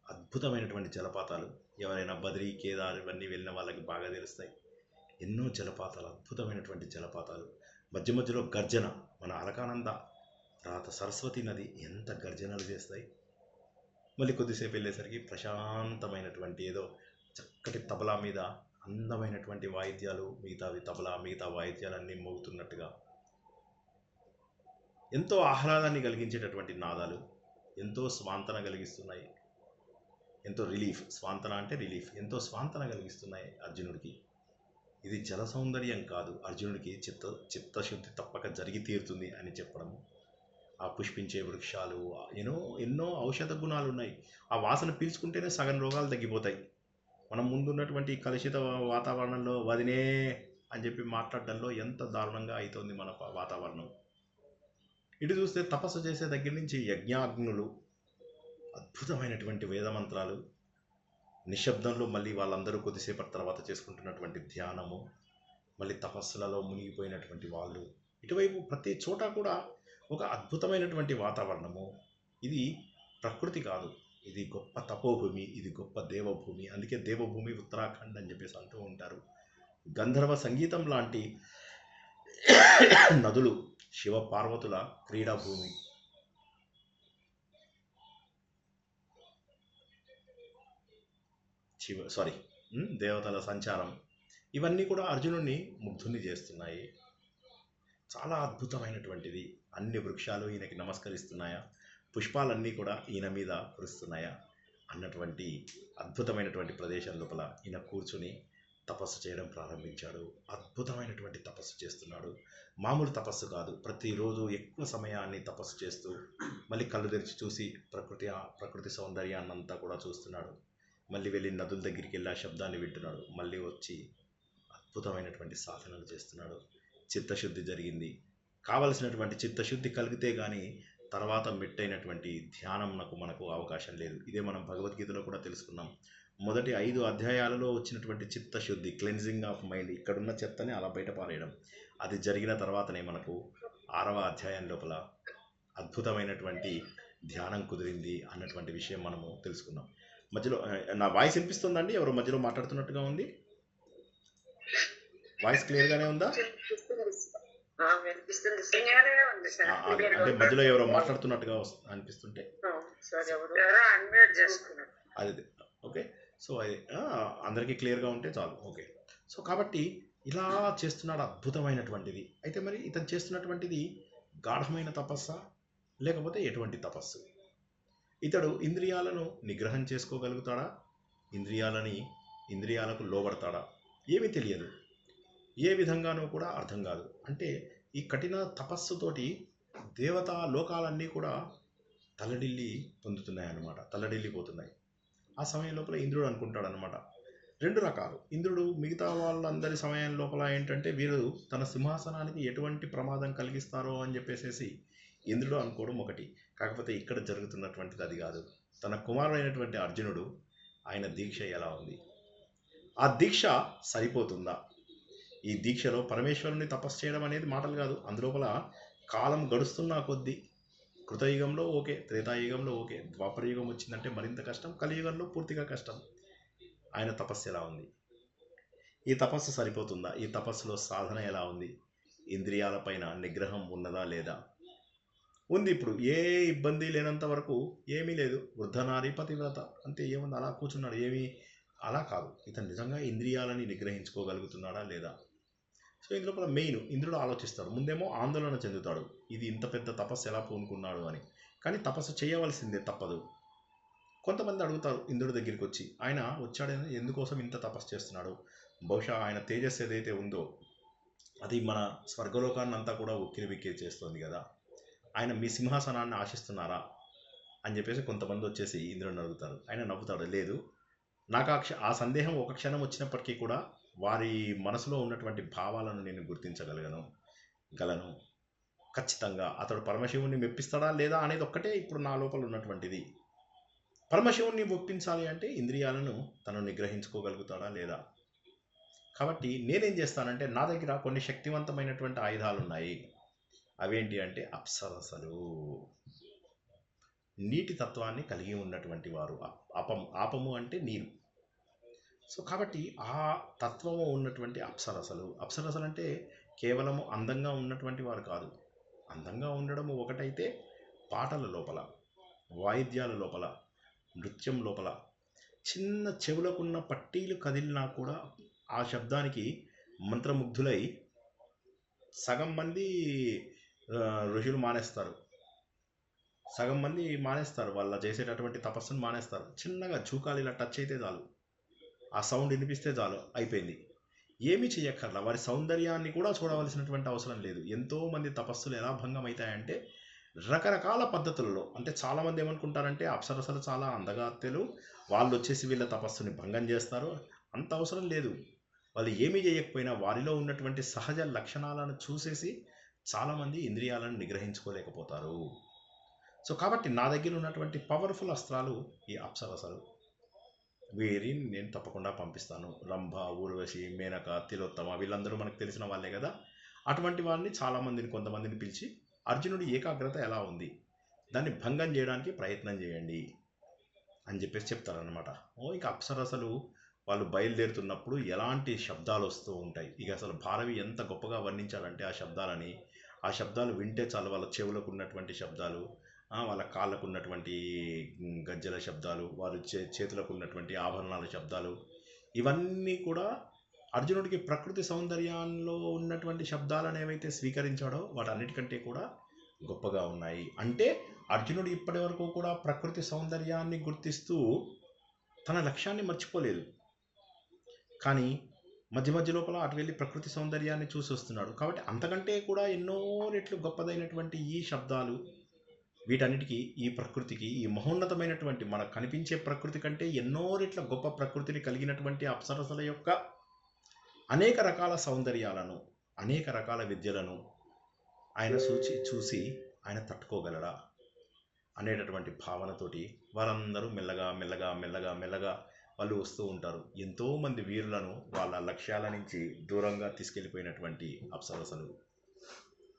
అద్భుతమైనటువంటి జలపాతాలు. ఎవరైనా బద్రీ, కేదార్ ఇవన్నీ వెళ్ళిన వాళ్ళకి బాగా తెలుస్తాయి. ఎన్నో జలపాతాలు, అద్భుతమైనటువంటి జలపాతాలు. మధ్య మధ్యలో గర్జన, మన అలకానంద తర్వాత సరస్వతి నది ఎంత గర్జనలు చేస్తాయి. మళ్ళీ కొద్దిసేపు వెళ్ళేసరికి ప్రశాంతమైనటువంటి ఏదో చక్కటి తబలా మీద అందమైనటువంటి వాయిద్యాలు, మిగతా వాయిద్యాలన్నీ మోగుతున్నట్టుగా ఎంతో ఆహ్లాదాన్ని కలిగించేటటువంటి నాదాలు, ఎంతో స్వాంతన కలిగిస్తున్నాయి. ఎంతో రిలీఫ్, స్వాంతన అంటే రిలీఫ్, ఎంతో స్వాంతన కలిగిస్తున్నాయి అర్జునుడికి. ఇది జల సౌందర్యం కాదు, అర్జునుడికి చిత్తశుద్ధి తప్పక జరిగి తీరుతుంది అని చెప్పడము. ఆ పుష్పించే వృక్షాలు, ఎన్నో ఔషధ గుణాలు ఉన్నాయి. ఆ వాసన పీల్చుకుంటేనే సగం రోగాలు తగ్గిపోతాయి. మనం ముందున్నటువంటి కలుషిత వాతావరణంలో వదినే అని చెప్పి మాట్లాడడంలో ఎంత దారుణంగా అవుతుంది మన వాతావరణం. ఇటు చూస్తే తపస్సు చేసే దగ్గర నుంచి యజ్ఞాగ్నులు, అద్భుతమైనటువంటి వేదమంత్రాలు, నిశ్శబ్దంలో మళ్ళీ వాళ్ళందరూ కొద్దిసేపటి తర్వాత చేసుకుంటున్నటువంటి ధ్యానము, మళ్ళీ తపస్సులలో మునిగిపోయినటువంటి వాళ్ళు. ఇటువైపు ప్రతి చోట కూడా ఒక అద్భుతమైనటువంటి వాతావరణము. ఇది ప్రకృతి కాదు, ఇది గొప్ప తపోభూమి, ఇది గొప్ప దేవభూమి. అందుకే దేవభూమి ఉత్తరాఖండ్ అని చెప్పేసి అంటూ ఉంటారు. గంధర్వ సంగీతం లాంటి నదులు, శివ పార్వతుల క్రీడాభూమి. దేవతల సంచారం, ఇవన్నీ కూడా అర్జునుడిని ముగ్ధుని చేస్తున్నాయి. చాలా అద్భుతమైనటువంటిది. అన్ని వృక్షాలు ఈయనకి నమస్కరిస్తున్నాయా, పుష్పాలన్నీ కూడా ఈయన మీద కురుస్తున్నాయా అన్నటువంటి అద్భుతమైనటువంటి ప్రదేశం లోపల ఈయన కూర్చుని తపస్సు చేయడం ప్రారంభించాడు. అద్భుతమైనటువంటి తపస్సు చేస్తున్నాడు. మామూలు తపస్సు కాదు, ప్రతిరోజు ఎక్కువ సమయాన్ని తపస్సు చేస్తూ మళ్ళీ కళ్ళు తెరిచి చూసి ప్రకృతి సౌందర్యాన్నంతా కూడా చూస్తున్నాడు. మళ్ళీ వెళ్ళి నదుల దగ్గరికి వెళ్ళి ఆ శబ్దాన్ని వింటున్నాడు. మళ్ళీ వచ్చి అద్భుతమైనటువంటి సాధనలు చేస్తున్నాడు. చిత్తశుద్ధి జరిగింది. కావలసినటువంటి చిత్తశుద్ధి కలిగితే కానీ తర్వాత మెట్టైనటువంటి ధ్యానం మనకు అవకాశం లేదు. ఇదే మనం భగవద్గీతలో కూడా తెలుసుకున్నాం. మొదటి 5 అధ్యాయాలలో వచ్చినటువంటి చిత్తశుద్ధి, క్లెన్జింగ్ ఆఫ్ మైండ్, ఇక్కడున్న చెత్తని అలా బయట పారేయడం, అది జరిగిన తర్వాతనే మనకు 6వ అధ్యాయం లోపల అద్భుతమైనటువంటి ధ్యానం కుదిరింది అన్నటువంటి విషయం మనము తెలుసుకున్నాం. మధ్యలో నా వాయిస్ వినిపిస్తుందండి? ఎవరో మధ్యలో మాట్లాడుతున్నట్టుగా ఉంది. వాయిస్ క్లియర్గానే ఉందా? అంటే మధ్యలో ఎవరో మాట్లాడుతున్నట్టుగా అనిపిస్తుంటే అది ఓకే. సో అది అందరికీ క్లియర్గా ఉంటే చాలు. ఓకే. సో కాబట్టి ఇలా చేస్తున్నాడు, అద్భుతమైనటువంటిది. అయితే మరి ఇతను చేస్తున్నటువంటిది గాఢమైన తపస్సా లేకపోతే ఎటువంటి తపస్సు? ఇతడు ఇంద్రియాలను నిగ్రహం చేసుకోగలుగుతాడా? ఇంద్రియాలకు లోబడతాడా? ఏమీ తెలియదు, ఏ విధంగానూ కూడా అర్థం కాదు. అంటే ఈ కఠిన తపస్సుతోటి దేవతా లోకాలన్నీ కూడా తల్లడిల్లిపోతున్నాయి. ఆ సమయం లోపల ఇంద్రుడు అనుకుంటాడు అనమాట, 2 రకాలు. ఇంద్రుడు మిగతా వాళ్ళందరి సమయం లోపల ఏంటంటే వీరు తన సింహాసనానికి ఎటువంటి ప్రమాదం కలిగిస్తారో అని చెప్పేసి ఇంద్రుడు అనుకోవడం ఒకటి. కాకపోతే ఇక్కడ జరుగుతున్నటువంటిది అది కాదు. తన కుమారుడైనటువంటి అర్జునుడు, ఆయన దీక్ష ఎలా ఉంది? ఆ దీక్ష సరిపోతుందా? ఈ దీక్షలో పరమేశ్వరుని తపస్సు చేయడం అనేది మాటలు కాదు. అందులోపల కాలం గడుస్తున్న కొద్దీ, కృతయుగంలో ఓకే, త్రేతాయుగంలో ఓకే, ద్వాపరయుగం వచ్చిందంటే మరింత కష్టం, కలియుగంలో పూర్తిగా కష్టం. ఆయన తపస్సు ఎలా ఉంది? ఈ తపస్సు సరిపోతుందా? ఈ తపస్సులో సాధన ఎలా ఉంది? ఇంద్రియాలపైన నిగ్రహం ఉన్నదా లేదా? ఉంది. ఇప్పుడు ఏ ఇబ్బంది లేనంత వరకు ఏమీ లేదు. వృద్ధనారి పతివ్రత అంతే, ఏముంది అలా కూర్చున్నాడు. ఏమీ అలా కాదు. ఇతను నిజంగా ఇంద్రియాలని నిగ్రహించుకోగలుగుతున్నాడా లేదా? సో ఇందులో మెయిన్ ఇంద్రుడు ఆలోచిస్తాడు. ముందేమో ఆందోళన చెందుతాడు, ఇది ఇంత పెద్ద తపస్సు ఎలా పూనుకున్నాడు అని. కానీ తపస్సు చేయవలసిందే, తప్పదు. కొంతమంది అడుగుతారు ఇంద్రుడి దగ్గరికి వచ్చి, ఆయన వచ్చాడని ఎందుకోసం ఇంత తపస్సు చేస్తున్నాడు? బహుశా ఆయన తేజస్సు ఏదైతే ఉందో అది మన స్వర్గలోకాన్ని అంతా కూడా ఉక్కిరి బిక్కిరి చేస్తుంది కదా. ఆయన మీ సింహాసనాన్ని ఆశిస్తున్నారా అని చెప్పేసి కొంతమంది వచ్చేసి ఇంద్రుడిని అడుగుతారు. ఆయన నవ్వుతాడు, లేదు, నాకు ఆ సందేహం ఒక క్షణం వచ్చినప్పటికీ కూడా వారి మనసులో ఉన్నటువంటి భావాలను నేను గలను ఖచ్చితంగా. అతడు పరమశివుణ్ణి మెప్పిస్తాడా లేదా అనేది ఒక్కటే ఇప్పుడు నా లోపల ఉన్నటువంటిది. పరమశివుణ్ణి ఒప్పించాలి అంటే ఇంద్రియాలను తను నిగ్రహించుకోగలుగుతాడా లేదా. కాబట్టి నేనేం చేస్తానంటే నా దగ్గర కొన్ని శక్తివంతమైనటువంటి ఆయుధాలు ఉన్నాయి. అవేంటి అంటే అప్సరసలు, నీటి తత్వాన్ని కలిగి ఉన్నటువంటి వారు. ఆపము అంటే నీరు. సో కాబట్టి ఆ తత్వము ఉన్నటువంటి అప్సరసలు అంటే కేవలము అందంగా ఉన్నటువంటి వారు కాదు. అందంగా ఉండడము ఒకటైతే పాటల లోపల, వాయిద్యాల లోపల, నృత్యం లోపల చిన్న చెవులకున్న పట్టీలు కదిలినా కూడా ఆ శబ్దానికి మంత్రముగ్ధులై సగం మంది ఋషులు మానేస్తారు, సగం మంది మానేస్తారు, వాళ్ళ చేసేటటువంటి తపస్సును మానేస్తారు. చిన్నగా జూకాలు ఇలా టచ్ అయితే చాలు, ఆ సౌండ్ వినిపిస్తే చాలు, అయిపోయింది. ఏమీ చేయక్కర్లా, వారి సౌందర్యాన్ని కూడా చూడవలసినటువంటి అవసరం లేదు. ఎంతోమంది తపస్సులు ఎలా భంగం అవుతాయంటే రకరకాల పద్ధతులలో. అంటే చాలామంది ఏమనుకుంటారంటే అప్సరసలు చాలా అందగాత్తెలు, వాళ్ళు వచ్చేసి వీళ్ళ తపస్సుని భంగం చేస్తారు. అంత అవసరం లేదు. వాళ్ళు ఏమీ చేయకపోయినా వారిలో ఉన్నటువంటి సహజ లక్షణాలను చూసేసి చాలామంది ఇంద్రియాలను నిగ్రహించుకోలేకపోతారు. సో కాబట్టి నా దగ్గర ఉన్నటువంటి పవర్ఫుల్ అస్త్రాలు ఈ అప్సరసలు. వీరిని నేను తప్పకుండా పంపిస్తాను. రంభ, ఊర్వశి, మేనక, తిలోత్తమ వీళ్ళందరూ మనకు తెలిసిన వాళ్ళే కదా. అటువంటి వారిని చాలామందిని, కొంతమందిని పిలిచి అర్జునుడి ఏకాగ్రత ఎలా ఉంది, దాన్ని భంగం చేయడానికి ప్రయత్నం చేయండి అని చెప్పేసి చెప్తారనమాట. ఇక అప్సరసలు వాళ్ళు బయలుదేరుతున్నప్పుడు ఎలాంటి శబ్దాలు వస్తూ ఉంటాయి. ఇక అసలు భారవి ఎంత గొప్పగా వర్ణించాలంటే ఆ శబ్దాలు వింటే చాలు, వాళ్ళ చెవులకు ఉన్నటువంటి శబ్దాలు, వాళ్ళ కాళ్ళకు ఉన్నటువంటి గజ్జల శబ్దాలు, వారి చేతులకు ఉన్నటువంటి ఆభరణాల శబ్దాలు, ఇవన్నీ కూడా అర్జునుడికి ప్రకృతి సౌందర్యంలో ఉన్నటువంటి శబ్దాలను ఏవైతే స్వీకరించాడో వాటన్నిటికంటే కూడా గొప్పగా ఉన్నాయి. అంటే అర్జునుడు ఇప్పటి వరకు కూడా ప్రకృతి సౌందర్యాన్ని గుర్తిస్తూ తన లక్ష్యాన్ని మర్చిపోలేదు. కానీ మధ్య మధ్య లోపల అటు వెళ్ళి ప్రకృతి సౌందర్యాన్ని చూసి వస్తున్నాడు. కాబట్టి అంతకంటే కూడా ఎన్నో రెట్లు గొప్పదైనటువంటి ఈ శబ్దాలు, వీటన్నిటికీ, ఈ ప్రకృతికి, ఈ మహోన్నతమైనటువంటి మనకు కనిపించే ప్రకృతి కంటే ఎన్నో రెట్ల గొప్ప ప్రకృతిని కలిగినటువంటి అప్సరసల యొక్క అనేక రకాల సౌందర్యాలను, అనేక రకాల విద్యలను ఆయన చూసి ఆయన తట్టుకోగలడా అనేటటువంటి భావనతోటి వారందరూ మెల్లగా మెల్లగా మెల్లగా మెల్లగా వాళ్ళు వస్తూ ఉంటారు. ఎంతోమంది వీరులను వాళ్ళ లక్ష్యాల నుంచి దూరంగా తీసుకెళ్ళిపోయినటువంటి అప్సరసలు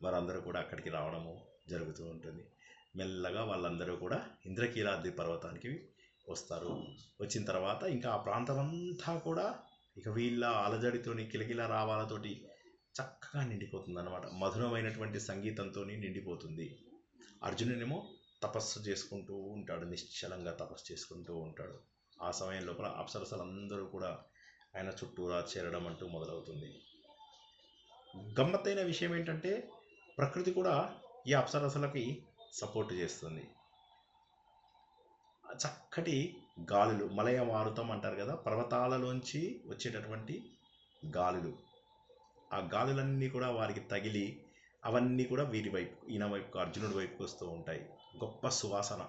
వారందరూ కూడా అక్కడికి రావడము జరుగుతూ ఉంటుంది. మెల్లగా వాళ్ళందరూ కూడా ఇంద్రకీలాద్రి పర్వతానికి వస్తారు. వచ్చిన తర్వాత ఇంకా ఆ ప్రాంతం అంతా కూడా ఇక వీళ్ళ అలజడితోని, కిలకిల రావాలతోటి చక్కగా నిండిపోతుంది అన్నమాట. మధురమైనటువంటి సంగీతంతో నిండిపోతుంది. అర్జునునేమో తపస్సు చేసుకుంటూ ఉంటాడు, నిశ్చలంగా తపస్సు చేసుకుంటూ ఉంటాడు. ఆ సమయం లోపల అప్సరసలందరూ కూడా ఆయన చుట్టూరా చేరడం అంటూ మొదలవుతుంది. గమ్మత్తైన విషయం ఏంటంటే ప్రకృతి కూడా ఈ అప్సరసలకి సపోర్ట్ చేస్తుంది. చక్కటి గాలులు, మలయ మారుతం అంటారు కదా, పర్వతాలలోంచి వచ్చేటటువంటి గాలులు, ఆ గాలులన్నీ కూడా వారికి తగిలి అవన్నీ కూడా వీరి వైపు, ఈయన వైపు, అర్జునుడి వైపుకి వస్తూ ఉంటాయి. గొప్ప సువాసన,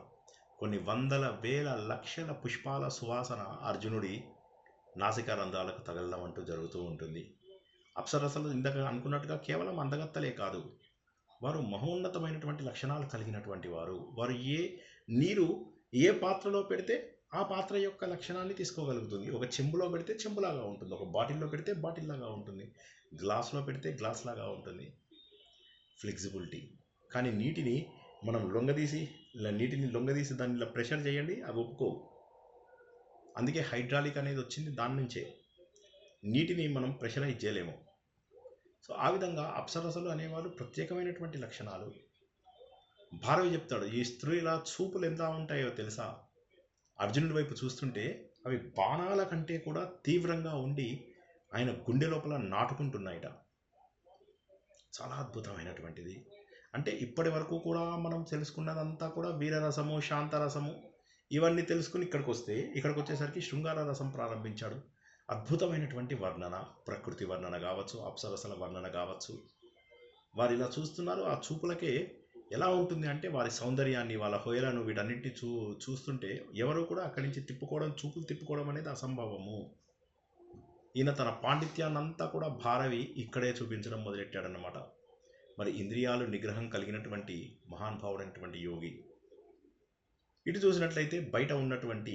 కొన్ని వందల వేల లక్షల పుష్పాల సువాసన అర్జునుడి నాసికా రంధ్రాలకు తగలడం అంటూ జరుగుతూ ఉంటుంది. అప్సరసలు ఇందాక అనుకున్నట్టుగా కేవలం అందగత్తలే కాదు, వారు మహోన్నతమైనటువంటి లక్షణాలు కలిగినటువంటి వారు. వారు నీరు ఏ పాత్రలో పెడితే ఆ పాత్ర యొక్క లక్షణాన్ని తీసుకోగలుగుతుంది. ఒక చెంబులో పెడితే చెంబులాగా ఉంటుంది, ఒక బాటిల్లో పెడితే బాటిల్లాగా ఉంటుంది, గ్లాస్లో పెడితే గ్లాస్ లాగా ఉంటుంది, ఫ్లెక్సిబిలిటీ. కానీ నీటిని లొంగదీసి దాన్ని ఇలా ప్రెషర్ చేయండి, అవి ఒప్పుకోవు. అందుకే హైడ్రాలిక్ అనేది వచ్చింది దాని నుంచే. నీటిని మనం ప్రెషరైజ్ చేయలేము. సో ఆ విధంగా అప్సరసలు అనేవారు ప్రత్యేకమైనటువంటి లక్షణాలు. భారవి చెప్తాడు, ఈ స్త్రీల చూపులు ఎంత ఉంటాయో తెలుసా, అర్జునుడి వైపు చూస్తుంటే అవి బాణాల కంటే కూడా తీవ్రంగా ఉండి ఆయన గుండె లోపల నాటుకుంటున్నాయిట. చాలా అద్భుతమైనటువంటిది. అంటే ఇప్పటి వరకు కూడా మనం తెలుసుకున్నదంతా కూడా వీరరసము, శాంతరసము ఇవన్నీ తెలుసుకుని ఇక్కడికి వచ్చేసరికి శృంగార రసం ప్రారంభించాడు. అద్భుతమైనటువంటి వర్ణన, ప్రకృతి వర్ణన కావచ్చు, అప్సరసల వర్ణన కావచ్చు. వారు ఇలా చూస్తున్నారు. ఆ చూపులకే ఎలా ఉంటుంది అంటే వారి సౌందర్యాన్ని, వాళ్ళ హొయలను వీటన్నింటినీ చూస్తుంటే ఎవరు కూడా అక్కడి నుంచి చూపులు తిప్పుకోవడం అనేది అసంభవము. ఈయన తన పాండిత్యాన్నంతా కూడా భారవి ఇక్కడే చూపించడం మొదలెట్టాడన్నమాట. మరి ఇంద్రియాలు నిగ్రహం కలిగినటువంటి మహానుభావుడైనటువంటి యోగి. ఇటు చూసినట్లయితే బయట ఉన్నటువంటి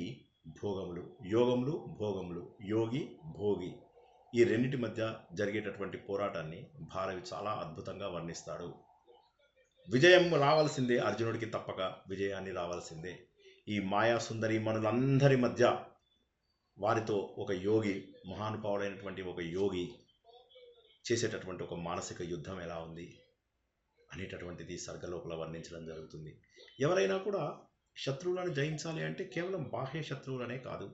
భోగములు, యోగములు, భోగములు, యోగి, భోగి, ఈ రెండింటి మధ్య జరిగేటటువంటి పోరాటాన్ని భారవి చాలా అద్భుతంగా వర్ణిస్తాడు. విజయం రావాల్సిందే, అర్జునుడికి తప్పక విజయాన్ని రావాల్సిందే. ఈ మాయా సుందరి మనులందరి మధ్య వారితో ఒక యోగి, మహానుభావుడైనటువంటి ఒక యోగి చేసేటటువంటి ఒక మానసిక యుద్ధం ఎలా ఉంది అనేటటువంటిది సర్గలోపల వర్ణించడం జరుగుతుంది. ఎవరైనా కూడా శత్రువులను జయించాలి అంటే కేవలం బాహ్య శత్రువులనే కాదు,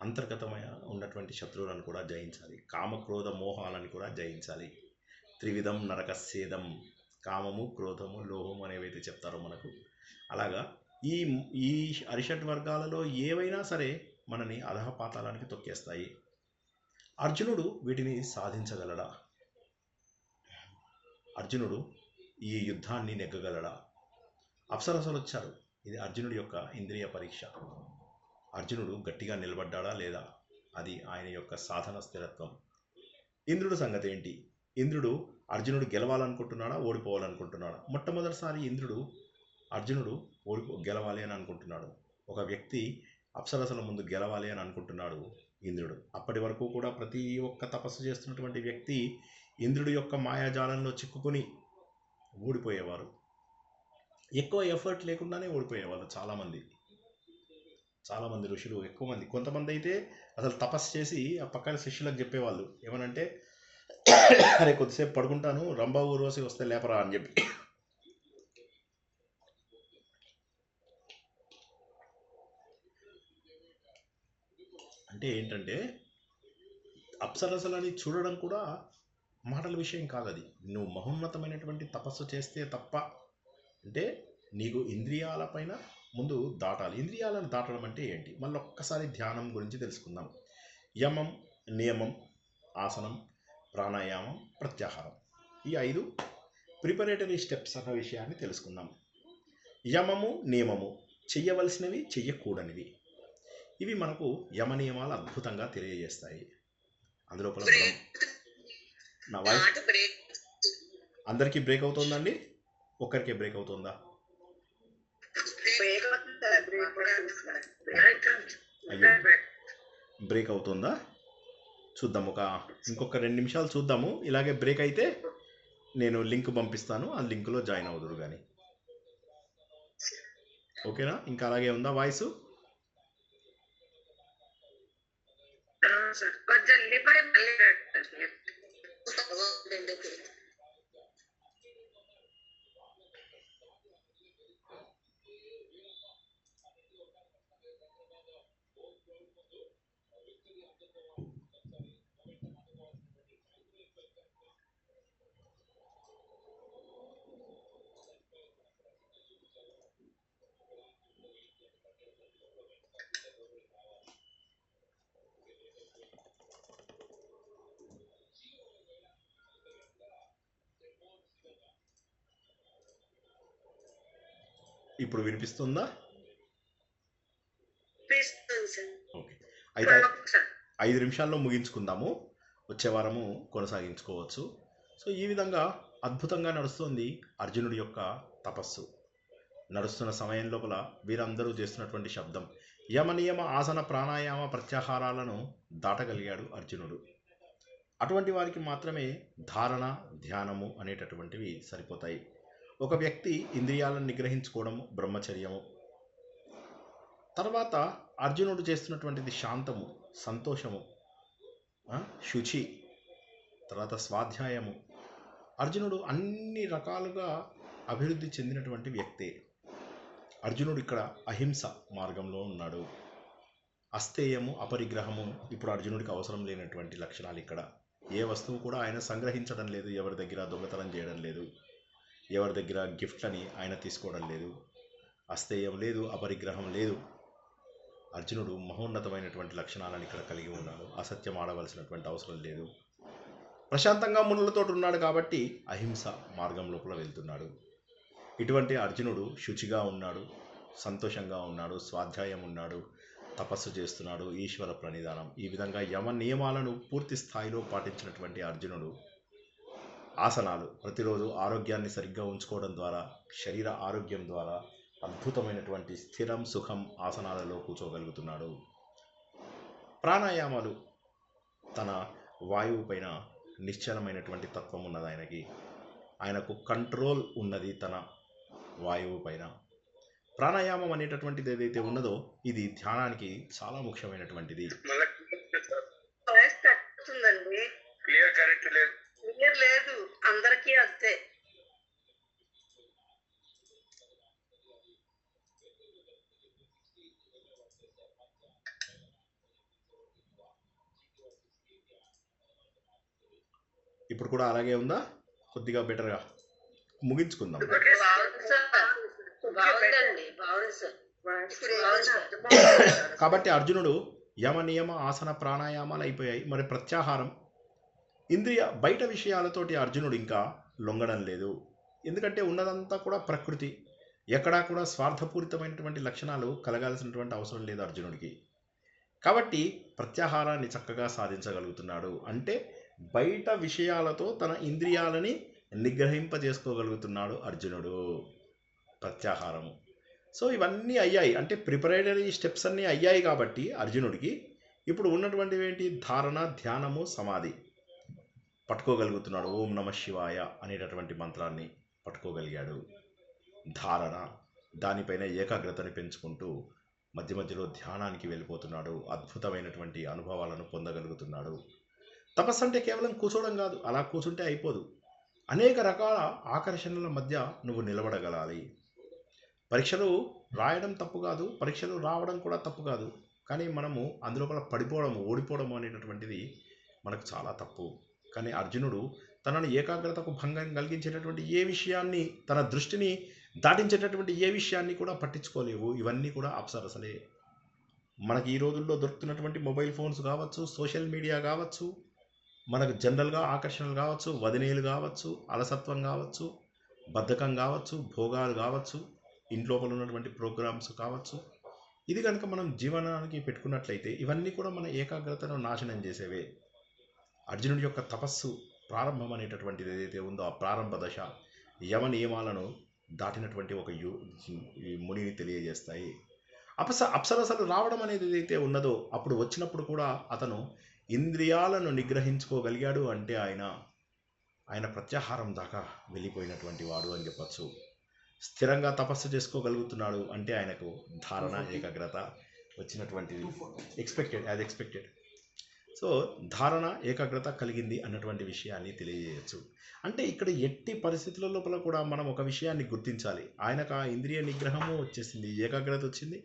అంతర్గతమైన ఉన్నటువంటి శత్రువులను కూడా జయించాలి. కామక్రోధ మోహాలను కూడా జయించాలి. త్రివిధం నరకస్యేదం, కామము, క్రోధము, లోహము అనేవైతే చెప్తారో మనకు, అలాగా ఈ అరిషడ్ వర్గాలలో ఏవైనా సరే మనని అధఃపాతాళానికి తొక్కేస్తాయి. అర్జునుడు వీటిని సాధించగలడా? అర్జునుడు ఈ యుద్ధాన్ని నెగ్గగలడా? అప్సరసలు వచ్చారు, ఇది అర్జునుడి యొక్క ఇంద్రియ పరీక్ష. అర్జునుడు గట్టిగా నిలబడ్డాడా లేదా, అది ఆయన యొక్క సాధన స్థిరత్వం. ఇంద్రుడు సంగతి ఏంటి? ఇంద్రుడు అర్జునుడు గెలవాలనుకుంటున్నాడా, ఓడిపోవాలనుకుంటున్నాడా? మొట్టమొదటిసారి అర్జునుడు గెలవాలి అని అనుకుంటున్నాడు. ఒక వ్యక్తి అప్సరసల ముందు గెలవాలి అని అనుకుంటున్నాడు ఇంద్రుడు. అప్పటి వరకు కూడా ప్రతి ఒక్క తపస్సు చేస్తున్నటువంటి వ్యక్తి ఇంద్రుడి యొక్క మాయాజాలంలో చిక్కుకొని ఓడిపోయేవారు. ఎక్కువ ఎఫర్ట్ లేకుండానే ఓడిపోయేవాళ్ళు చాలామంది ఋషులు. ఎక్కువ మంది, కొంతమంది అయితే అసలు తపస్సు చేసి ఆ పక్కన శిష్యులకు చెప్పేవాళ్ళు ఏమనంటే, అరే కొద్దిసేపు పడుకుంటాను, రంభా ఊర్వశి వస్తే లేపరా అని చెప్పి. అంటే ఏంటంటే అప్సరసలని చూడడం కూడా మాటల విషయం కాదు. అది నువ్వు మహోన్నతమైనటువంటి తపస్సు చేస్తే తప్ప, అంటే నీకు ఇంద్రియాల పైన ముందు దాటాలి. ఇంద్రియాలను దాటడం అంటే ఏంటి? మళ్ళీ ఒక్కసారి ధ్యానం గురించి తెలుసుకుందాం. యమం, నియమం, ఆసనం, ప్రాణాయామం, ప్రత్యాహారం, ఈ 5 ప్రిపరేటరీ స్టెప్స్ అన్న విషయాన్ని తెలుసుకుందాం. యమము, నియమము, చెయ్యవలసినవి, చెయ్యకూడనివి. ఇవి మనకు యమ నియమాలు అద్భుతంగా తెలియజేస్తాయి. అందులోపల నా వాయిస్ అందరికీ బ్రేక్ అవుతుందండి? ఒక్కరికే బ్రేక్ అవుతుందా? అయ్యో, బ్రేక్ అవుతుందా? చూద్దాం, ఇంకొక 2 నిమిషాలు చూద్దాము. ఇలాగే బ్రేక్ అయితే నేను లింక్ పంపిస్తాను, ఆ లింక్లో జాయిన్ అవుదురు కానీ. ఓకేనా? ఇంకా అలాగే ఉందా వాయిస్? ఇప్పుడు వినిపిస్తుందా? ఓకే, అయితే 5 నిమిషాల్లో ముగించుకుందాము, వచ్చే వారము కొనసాగించుకోవచ్చు. సో ఈ విధంగా అద్భుతంగా నడుస్తుంది అర్జునుడి యొక్క తపస్సు. నడుస్తున్న సమయం లోపల వీరందరూ చేస్తున్నటువంటి శబ్దం, యమ, నియమ, ఆసన, ప్రాణాయామ, ప్రత్యాహారాలను దాటగలిగాడు అర్జునుడు. అటువంటి వారికి మాత్రమే ధారణ, ధ్యానము అనేటటువంటివి సరిపోతాయి. ఒక వ్యక్తి ఇంద్రియాలను నిగ్రహించుకోవడము బ్రహ్మచర్యము. తర్వాత అర్జునుడు చేస్తున్నటువంటిది శాంతము, సంతోషము, శుచి, తర్వాత స్వాధ్యాయము. అర్జునుడు అన్ని రకాలుగా అభివృద్ధి చెందినటువంటి వ్యక్తే. అర్జునుడు ఇక్కడ అహింస మార్గంలో ఉన్నాడు. అస్థేయము, అపరిగ్రహము ఇప్పుడు అర్జునుడికి అవసరం లేనటువంటి లక్షణాలు. ఇక్కడ ఏ వస్తువు కూడా ఆయన సంగ్రహించడం లేదు, ఎవరి దగ్గర దొంగతనం చేయడం లేదు, ఎవరి దగ్గర గిఫ్ట్లని ఆయన తీసుకోవడం లేదు. అస్థేయం లేదు, అపరిగ్రహం లేదు. అర్జునుడు మహోన్నతమైనటువంటి లక్షణాలను ఇక్కడ కలిగి ఉన్నాడు. అసత్యం ఆడవలసినటువంటి అవసరం లేదు. ప్రశాంతంగా మునులతో ఉన్నాడు కాబట్టి అహింస మార్గం లోపల వెళ్తున్నాడు. ఇటువంటి అర్జునుడు శుచిగా ఉన్నాడు, సంతోషంగా ఉన్నాడు, స్వాధ్యాయం ఉన్నాడు, తపస్సు చేస్తున్నాడు, ఈశ్వర ప్రణిధానం. ఈ విధంగా యమ నియమాలను పూర్తి స్థాయిలో పాటించినటువంటి అర్జునుడు ఆసనాలు ప్రతిరోజు ఆరోగ్యాన్ని సరిగ్గా ఉంచుకోవడం ద్వారా, శరీర ఆరోగ్యం ద్వారా అద్భుతమైనటువంటి స్థిరం సుఖం ఆసనాలలో కూర్చోగలుగుతున్నాడు. ప్రాణాయామాలు, తన వాయువు పైన నిశ్చలమైనటువంటి తత్వం ఉన్నది ఆయనకు కంట్రోల్ ఉన్నది తన వాయువు పైన. ప్రాణాయామం అనేటటువంటిది ఏదైతే ఉన్నదో ఇది ధ్యానానికి చాలా ముఖ్యమైనటువంటిది. వాయిస్ కట్టుతుందండి, క్లియర్ కరెక్ట్ లేదు. క్లియర్ లేదు, అందరికీ అంతే. ఇప్పుడు కూడా అలాగే ఉందా? కొద్దిగా బెటర్గా ముగించుకుందాం. బాగుంది సార్, బాగుందండి, బాగుంది సార్. ఇప్పుడు బాగుంది సార్. కాబట్టి అర్జునుడు యమ నియమ ఆసన ప్రాణాయామాలు అయిపోయాయి. మరి ప్రత్యాహారం, ఇంద్రియ బయట విషయాలతోటి అర్జునుడు ఇంకా లొంగడం లేదు. ఎందుకంటే ఉన్నదంతా కూడా ప్రకృతి, ఎక్కడా కూడా స్వార్థపూరితమైనటువంటి లక్షణాలు కలగాల్సినటువంటి అవసరం లేదు అర్జునుడికి. కాబట్టి ప్రత్యాహారాన్ని చక్కగా సాధించగలుగుతున్నాడు. అంటే బయట విషయాలతో తన ఇంద్రియాలని నిగ్రహింపజేసుకోగలుగుతున్నాడు అర్జునుడు. ప్రత్యాహారము. సో ఇవన్నీ అయ్యాయి, అంటే ప్రిపరేటరీ స్టెప్స్ అన్నీ అయ్యాయి. కాబట్టి అర్జునుడికి ఇప్పుడు ఉన్నటువంటివి ఏంటి? ధారణ, ధ్యానము, సమాధి పట్టుకోగలుగుతున్నాడు. ఓం నమ శివాయ అనేటటువంటి మంత్రాన్ని పట్టుకోగలిగాడు. ధారణ, దానిపైన ఏకాగ్రతని పెంచుకుంటూ మధ్య మధ్యలో ధ్యానానికి వెళ్ళిపోతున్నాడు. అద్భుతమైనటువంటి అనుభవాలను పొందగలుగుతున్నాడు. తపస్సు అంటే కేవలం కూర్చోవడం కాదు, అలా కూర్చుంటే అయిపోదు. అనేక రకాల ఆకర్షణల మధ్య నువ్వు నిలబడగలాలి. పరీక్షలు రాయడం తప్పు కాదు, పరీక్షలు రావడం కూడా తప్పు కాదు. కానీ మనము అందులోపల పడిపోవడము, ఓడిపోవడము అనేటటువంటిది మనకు చాలా తప్పు. కానీ అర్జునుడు తనను ఏకాగ్రతకు భంగం కలిగించేటటువంటి ఏ విషయాన్ని, తన దృష్టిని దాటించేటటువంటి ఏ విషయాన్ని కూడా పట్టించుకోలేవు. ఇవన్నీ కూడా అప్సరసలే. మనకి ఈ రోజుల్లో దొరుకుతున్నటువంటి మొబైల్ ఫోన్స్ కావచ్చు, సోషల్ మీడియా కావచ్చు, మనకు జనరల్గా ఆకర్షణలు కావచ్చు, వదినేలు కావచ్చు, అలసత్వం కావచ్చు, బద్ధకం కావచ్చు, భోగాలు కావచ్చు, ఇంట్లోపల ఉన్నటువంటి ప్రోగ్రామ్స్ కావచ్చు. ఇది కనుక మనం జీవనానికి పెట్టుకున్నట్లయితే ఇవన్నీ కూడా మన ఏకాగ్రతను నాశనం చేసేవే. అర్జునుడి యొక్క తపస్సు ప్రారంభం అనేటటువంటిది ఏదైతే ఉందో ఆ ప్రారంభ దశ యమ నియమాలను దాటినటువంటి ఒక మునిని తెలియజేస్తాయి. అప్సరసలు రావడం అనేది ఏదైతే ఉన్నదో అప్పుడు వచ్చినప్పుడు కూడా అతను ఇంద్రియాలను నిగ్రహించుకోగలిగాడు. అంటే ఆయన ప్రత్యాహారం దాకా వెళ్ళిపోయినటువంటి వాడు అని చెప్పచ్చు. స్థిరంగా తపస్సు చేసుకోగలుగుతున్నాడు అంటే ఆయనకు ధారణ, ఏకాగ్రత వచ్చినటువంటిది ఎక్స్పెక్టెడ్. సో ధారణ, ఏకాగ్రత కలిగింది అన్నటువంటి విషయాన్ని తెలియజేయచ్చు. అంటే ఇక్కడ ఎట్టి పరిస్థితుల లోపల కూడా మనం ఒక విషయాన్ని గుర్తించాలి. ఆయనకు ఆ ఇంద్రియ నిగ్రహము వచ్చేసింది, ఏకాగ్రత వచ్చింది,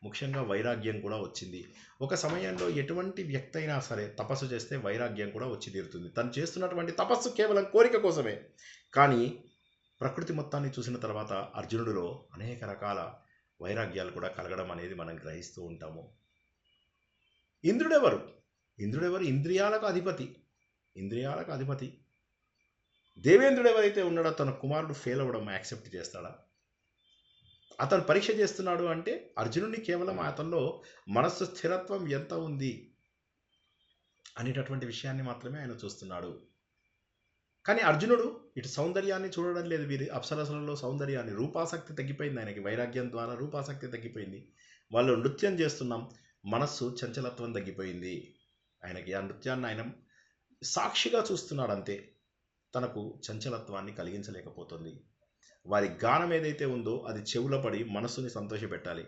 ముఖ్యంగా వైరాగ్యం కూడా వచ్చింది. ఒక సమయంలో ఎటువంటి వ్యక్తి అయినా సరే తపస్సు చేస్తే వైరాగ్యం కూడా వచ్చి తీరుతుంది. తను చేస్తున్నటువంటి తపస్సు కేవలం కోరిక కోసమే. కానీ ప్రకృతి మొత్తాన్ని చూసిన తర్వాత అర్జునుడిలో అనేక రకాల వైరాగ్యాలు కూడా కలగడం అనేది మనం గ్రహిస్తూ ఉంటాము. ఇంద్రుడెవరు? ఇంద్రియాలకు అధిపతి. దేవేంద్రుడు ఎవరైతే ఉన్నాడో తన కుమారుడు ఫెయిల్ అవ్వడం యాక్సెప్ట్ చేస్తాడా? అతను పరీక్ష చేస్తున్నాడు అంటే అర్జునుడిని కేవలం అతనిలో మనస్సు స్థిరత్వం ఎంత ఉంది అనేటటువంటి విషయాన్ని మాత్రమే ఆయన చూస్తున్నాడు. కానీ అర్జునుడు ఇటు సౌందర్యాన్ని చూడడం లేదు. వీరి అప్సరసలలో సౌందర్యాన్ని, రూపాసక్తి తగ్గిపోయింది ఆయనకి. వైరాగ్యం ద్వారా రూపాసక్తి తగ్గిపోయింది. వాళ్ళు నృత్యం చేస్తున్నాం, మనస్సు చంచలత్వం తగ్గిపోయింది ఆయనకి. ఆ నృత్యాన్ని ఆయన సాక్షిగా చూస్తున్నాడు అంతే, తనకు చంచలత్వాన్ని కలిగించలేకపోతుంది. వారి గానం ఏదైతే ఉందో అది చెవుల పడి మనస్సుని సంతోషపెట్టాలి.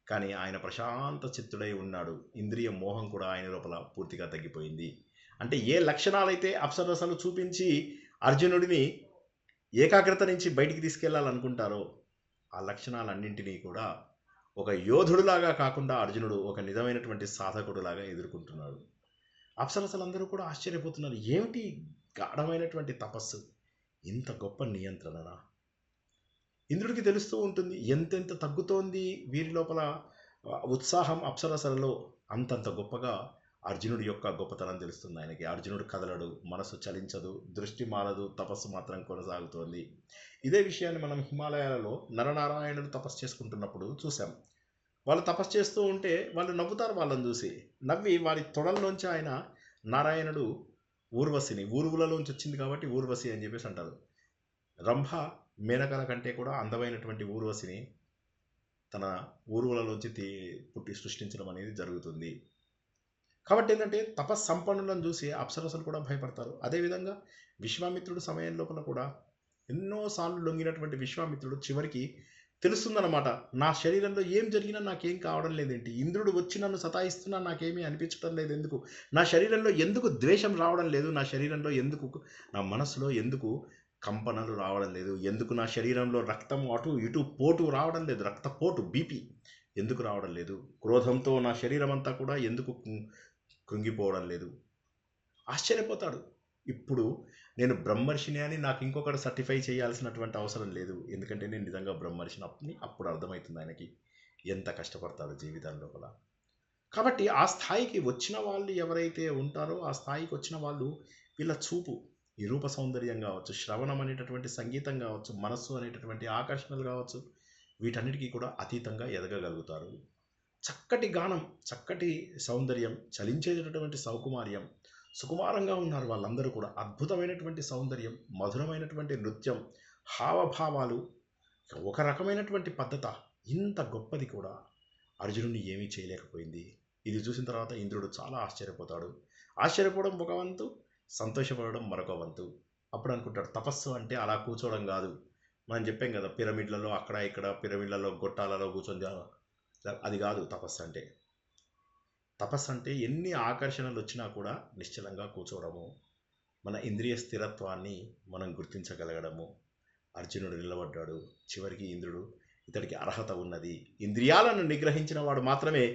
కానీ ఆయన ప్రశాంత చిత్తుడై ఉన్నాడు. ఇంద్రియ మోహం కూడా ఆయన లోపల పూర్తిగా తగ్గిపోయింది. అంటే ఏ లక్షణాలైతే అప్సరసలు చూపించి అర్జునుడిని ఏకాగ్రత నుంచి బయటికి తీసుకెళ్లాలనుకుంటారో ఆ లక్షణాలన్నింటినీ కూడా ఒక యోధుడులాగా కాకుండా అర్జునుడు ఒక నిజమైనటువంటి సాధకుడులాగా ఎదుర్కొంటున్నాడు. అప్సరసలందరూ కూడా ఆశ్చర్యపోతున్నారు. ఏమిటి గాఢమైనటువంటి తపస్సు, ఇంత గొప్ప నియంత్రణనా? ఇంద్రుడికి తెలుస్తూ ఉంటుంది ఎంతెంత తగ్గుతోంది వీరి లోపల ఉత్సాహం అప్సరసలలో అంతంత గొప్పగా అర్జునుడి యొక్క గొప్పతనం తెలుస్తుంది ఆయనకి. అర్జునుడు కదలడు, మనసు చలించదు, దృష్టి మారదు, తపస్సు మాత్రం కొనసాగుతోంది. ఇదే విషయాన్ని మనం హిమాలయాలలో నరనారాయణులు తపస్సు చేసుకుంటున్నప్పుడు చూసాం. వాళ్ళు తపస్సు చేస్తూ ఉంటే వాళ్ళు నవ్వుతారు వాళ్ళని చూసి. నవ్వి వారి తొడల్లోంచి ఆయన నారాయణుడు ఊర్వశిని, ఊర్వులలోంచి వచ్చింది కాబట్టి ఊర్వశి అని చెప్పేసి అంటారు. రంభ మేనకల కంటే కూడా అందమైనటువంటి ఊర్వశిని తన ఊర్వులలోంచి పుట్టి సృష్టించడం అనేది జరుగుతుంది. కాబట్టి ఏంటంటే తపస్సంపన్నులను చూసి అప్సరసలు కూడా భయపడతారు. అదేవిధంగా విశ్వామిత్రుడు సమయం లోపల కూడా ఎన్నోసార్లు లొంగినటువంటి విశ్వామిత్రుడు చివరికి తెలుస్తుందన్నమాట, నా శరీరంలో ఏం జరిగినా నాకేం కావడం లేదేంటి, ఇంద్రుడు వచ్చి నన్ను సతాయిస్తున్నా నాకేమీ అనిపించడం లేదు ఎందుకు, నా శరీరంలో ఎందుకు ద్వేషం రావడం లేదు, నా శరీరంలో ఎందుకు, నా మనసులో ఎందుకు కంపనలు రావడం లేదు, ఎందుకు నా శరీరంలో రక్తం అటు ఇటు పోటు రావడం లేదు, రక్తపోటు బీపీ ఎందుకు రావడం లేదు, క్రోధంతో నా శరీరం అంతా కూడా ఎందుకు కృంగిపోవడం లేదు. ఆశ్చర్యపోతాడు. ఇప్పుడు నేను బ్రహ్మర్షిని అని నాకు ఇంకొకటి సర్టిఫై చేయాల్సినటువంటి అవసరం లేదు, ఎందుకంటే నేను నిజంగా బ్రహ్మర్షిని అప్పుడు అర్థమవుతుంది ఆయనకి ఎంత కష్టపడతాడు జీవితం లోపల. కాబట్టి ఆ స్థాయికి వచ్చిన వాళ్ళు ఎవరైతే ఉంటారో, ఆ స్థాయికి వచ్చిన వాళ్ళు వీళ్ళ చూపు, ఈ రూప సౌందర్యం కావచ్చు, శ్రవణం అనేటటువంటి సంగీతం కావచ్చు, మనస్సు అనేటటువంటి ఆకర్షణలు కావచ్చు, వీటన్నిటికీ కూడా అతీతంగా ఎదగగలుగుతారు. చక్కటి గానం, చక్కటి సౌందర్యం, చలించేటటువంటి సౌకుమార్యం, సుకుమారంగా ఉన్నారు వాళ్ళందరూ కూడా. అద్భుతమైనటువంటి సౌందర్యం, మధురమైనటువంటి నృత్యం, హావభావాలు, ఒక రకమైనటువంటి పద్ధత, ఇంత గొప్పది కూడా అర్జునుడిని ఏమీ చేయలేకపోయింది. ఇది చూసిన తర్వాత ఇంద్రుడు చాలా ఆశ్చర్యపోతాడు. ఆశ్చర్యపోవడం ఒక వంతు, సంతోషపడడం మరొక వంతు. అప్పుడు అనుకుంటాడు, తపస్సు అంటే అలా కూర్చోవడం కాదు. మనం చెప్పాం కదా, పిరమిడ్లలో అక్కడ ఇక్కడ పిరమిడ్లలో గొట్టాలలో కూర్చొని, అది కాదు తపస్సు అంటే. తపస్సు అంటే ఎన్ని ఆకర్షణలు వచ్చినా కూడా నిశ్చలంగా కూర్చోవడము, మన ఇంద్రియ స్థిరత్వాన్ని మనం గుర్తించగలగడము. అర్జునుడు నిలబడ్డాడు. చివరికి ఇంద్రుడు, ఇతడికి అర్హత ఉన్నది, ఇంద్రియాలను నిగ్రహించిన వాడు మాత్రమే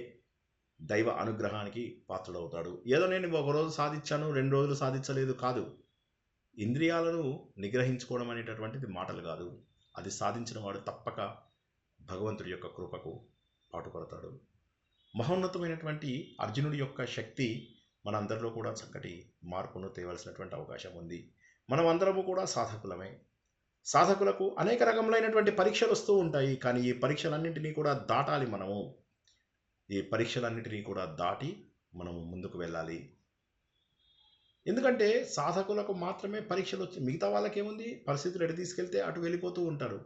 దైవ అనుగ్రహానికి పాత్రుడవుతాడు. ఏదో నేను ఒకరోజు సాధించాను, 2 రోజులు సాధించలేదు కాదు. ఇంద్రియాలను నిగ్రహించుకోవడం అనేటటువంటిది మాటలు కాదు. అది సాధించిన వాడు తప్పక భగవంతుడి యొక్క కృపకు పాటుపడతాడు. మహోన్నతమైనటువంటి అర్జునుడి యొక్క శక్తి మనందరిలో కూడా చక్కటి మార్పును తేవలసినటువంటి అవకాశం ఉంది. మనం అందరము కూడా సాధకులమే. సాధకులకు అనేక రకములైనటువంటి పరీక్షలు వస్తూ ఉంటాయి. కానీ ఈ పరీక్షలన్నింటినీ కూడా దాటాలి మనము. ఈ పరీక్షలన్నింటినీ కూడా దాటి మనము ముందుకు వెళ్ళాలి. ఎందుకంటే సాధకులకు మాత్రమే పరీక్షలు వచ్చి, మిగతా వాళ్ళకేముంది, పరిస్థితులు ఎటు తీసుకెళ్తే అటు వెళ్ళిపోతూ ఉంటారు.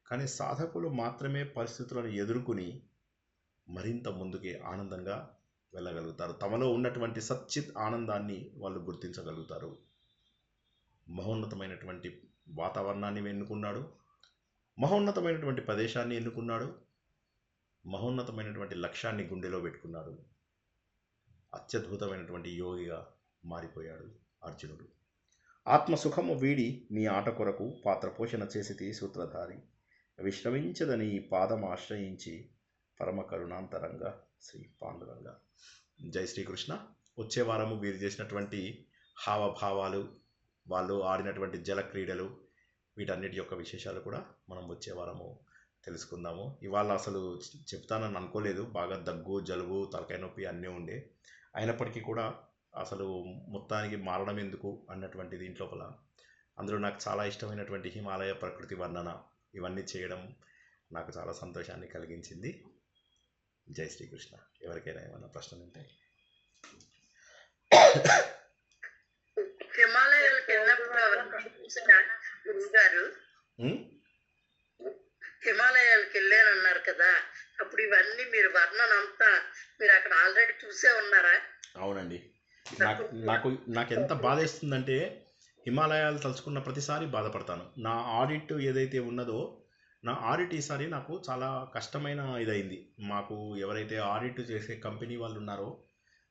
కానీ సాధకులు మాత్రమే పరిస్థితులను ఎదుర్కొని మరింత ముందుకి ఆనందంగా వెళ్ళగలుగుతారు. తమలో ఉన్నటువంటి సచ్చిత్ ఆనందాన్ని వాళ్ళు గుర్తించగలుగుతారు. మహోన్నతమైనటువంటి వాతావరణాన్ని ఎన్నుకున్నాడు, మహోన్నతమైనటువంటి ప్రదేశాన్ని ఎన్నుకున్నాడు, మహోన్నతమైనటువంటి లక్ష్యాన్ని గుండెలో పెట్టుకున్నాడు. అత్యద్భుతమైనటువంటి యోగిగా మారిపోయాడు అర్జునుడు. ఆత్మసుఖము వీడి నీ ఆట కొరకు పాత్ర పోషణ చేసితి సూత్రధారి, విశ్రమించదని పాదం ఆశ్రయించి పరమ కరుణాంతరంగా శ్రీ పాండురంగ. జై శ్రీకృష్ణ. వచ్చే వారము వీరు చేసినటువంటి హావభావాలు, వాళ్ళు ఆడినటువంటి జల క్రీడలు, వీటన్నిటి యొక్క విశేషాలు కూడా మనం వచ్చే వారము తెలుసుకుందాము. ఇవాళ అసలు చెప్తానని అనుకోలేదు, బాగా దగ్గు, జలుబు, తలకాయ నొప్పి అన్నీ ఉండే. అయినప్పటికీ కూడా అసలు మొత్తానికి మారడం ఎందుకు అన్నటువంటి దీంట్లోపల అందులో నాకు చాలా ఇష్టమైనటువంటి హిమాలయ ప్రకృతి వర్ణన, ఇవన్నీ చేయడం నాకు చాలా సంతోషాన్ని కలిగించింది. జై శ్రీకృష్ణ. ఎవరికైనా ఏమైనా ప్రశ్నలు ఉంటాయి? హిమాలయాలకు వెళ్ళినప్పుడు ఎవరైనా చూసారా గురువు గారు? హిమాలయాలకు వెళ్ళానన్నారు కదా, అప్పుడు ఇవన్నీ మీరు వర్ణన అంతా మీరు అక్కడ ఆల్రెడీ చూసే ఉన్నారా? అవునండి. నాకు ఎంత బాధేస్తుందంటే, హిమాలయాలు తలుచుకున్న ప్రతిసారి బాధపడతాను. నా ఆడిట్ ఏదైతే ఉన్నదో, నా ఆడిట్ ఈసారి నాకు చాలా కష్టమైన ఇదైంది. మాకు ఎవరైతే ఆడిట్ చేసే కంపెనీ వాళ్ళు ఉన్నారో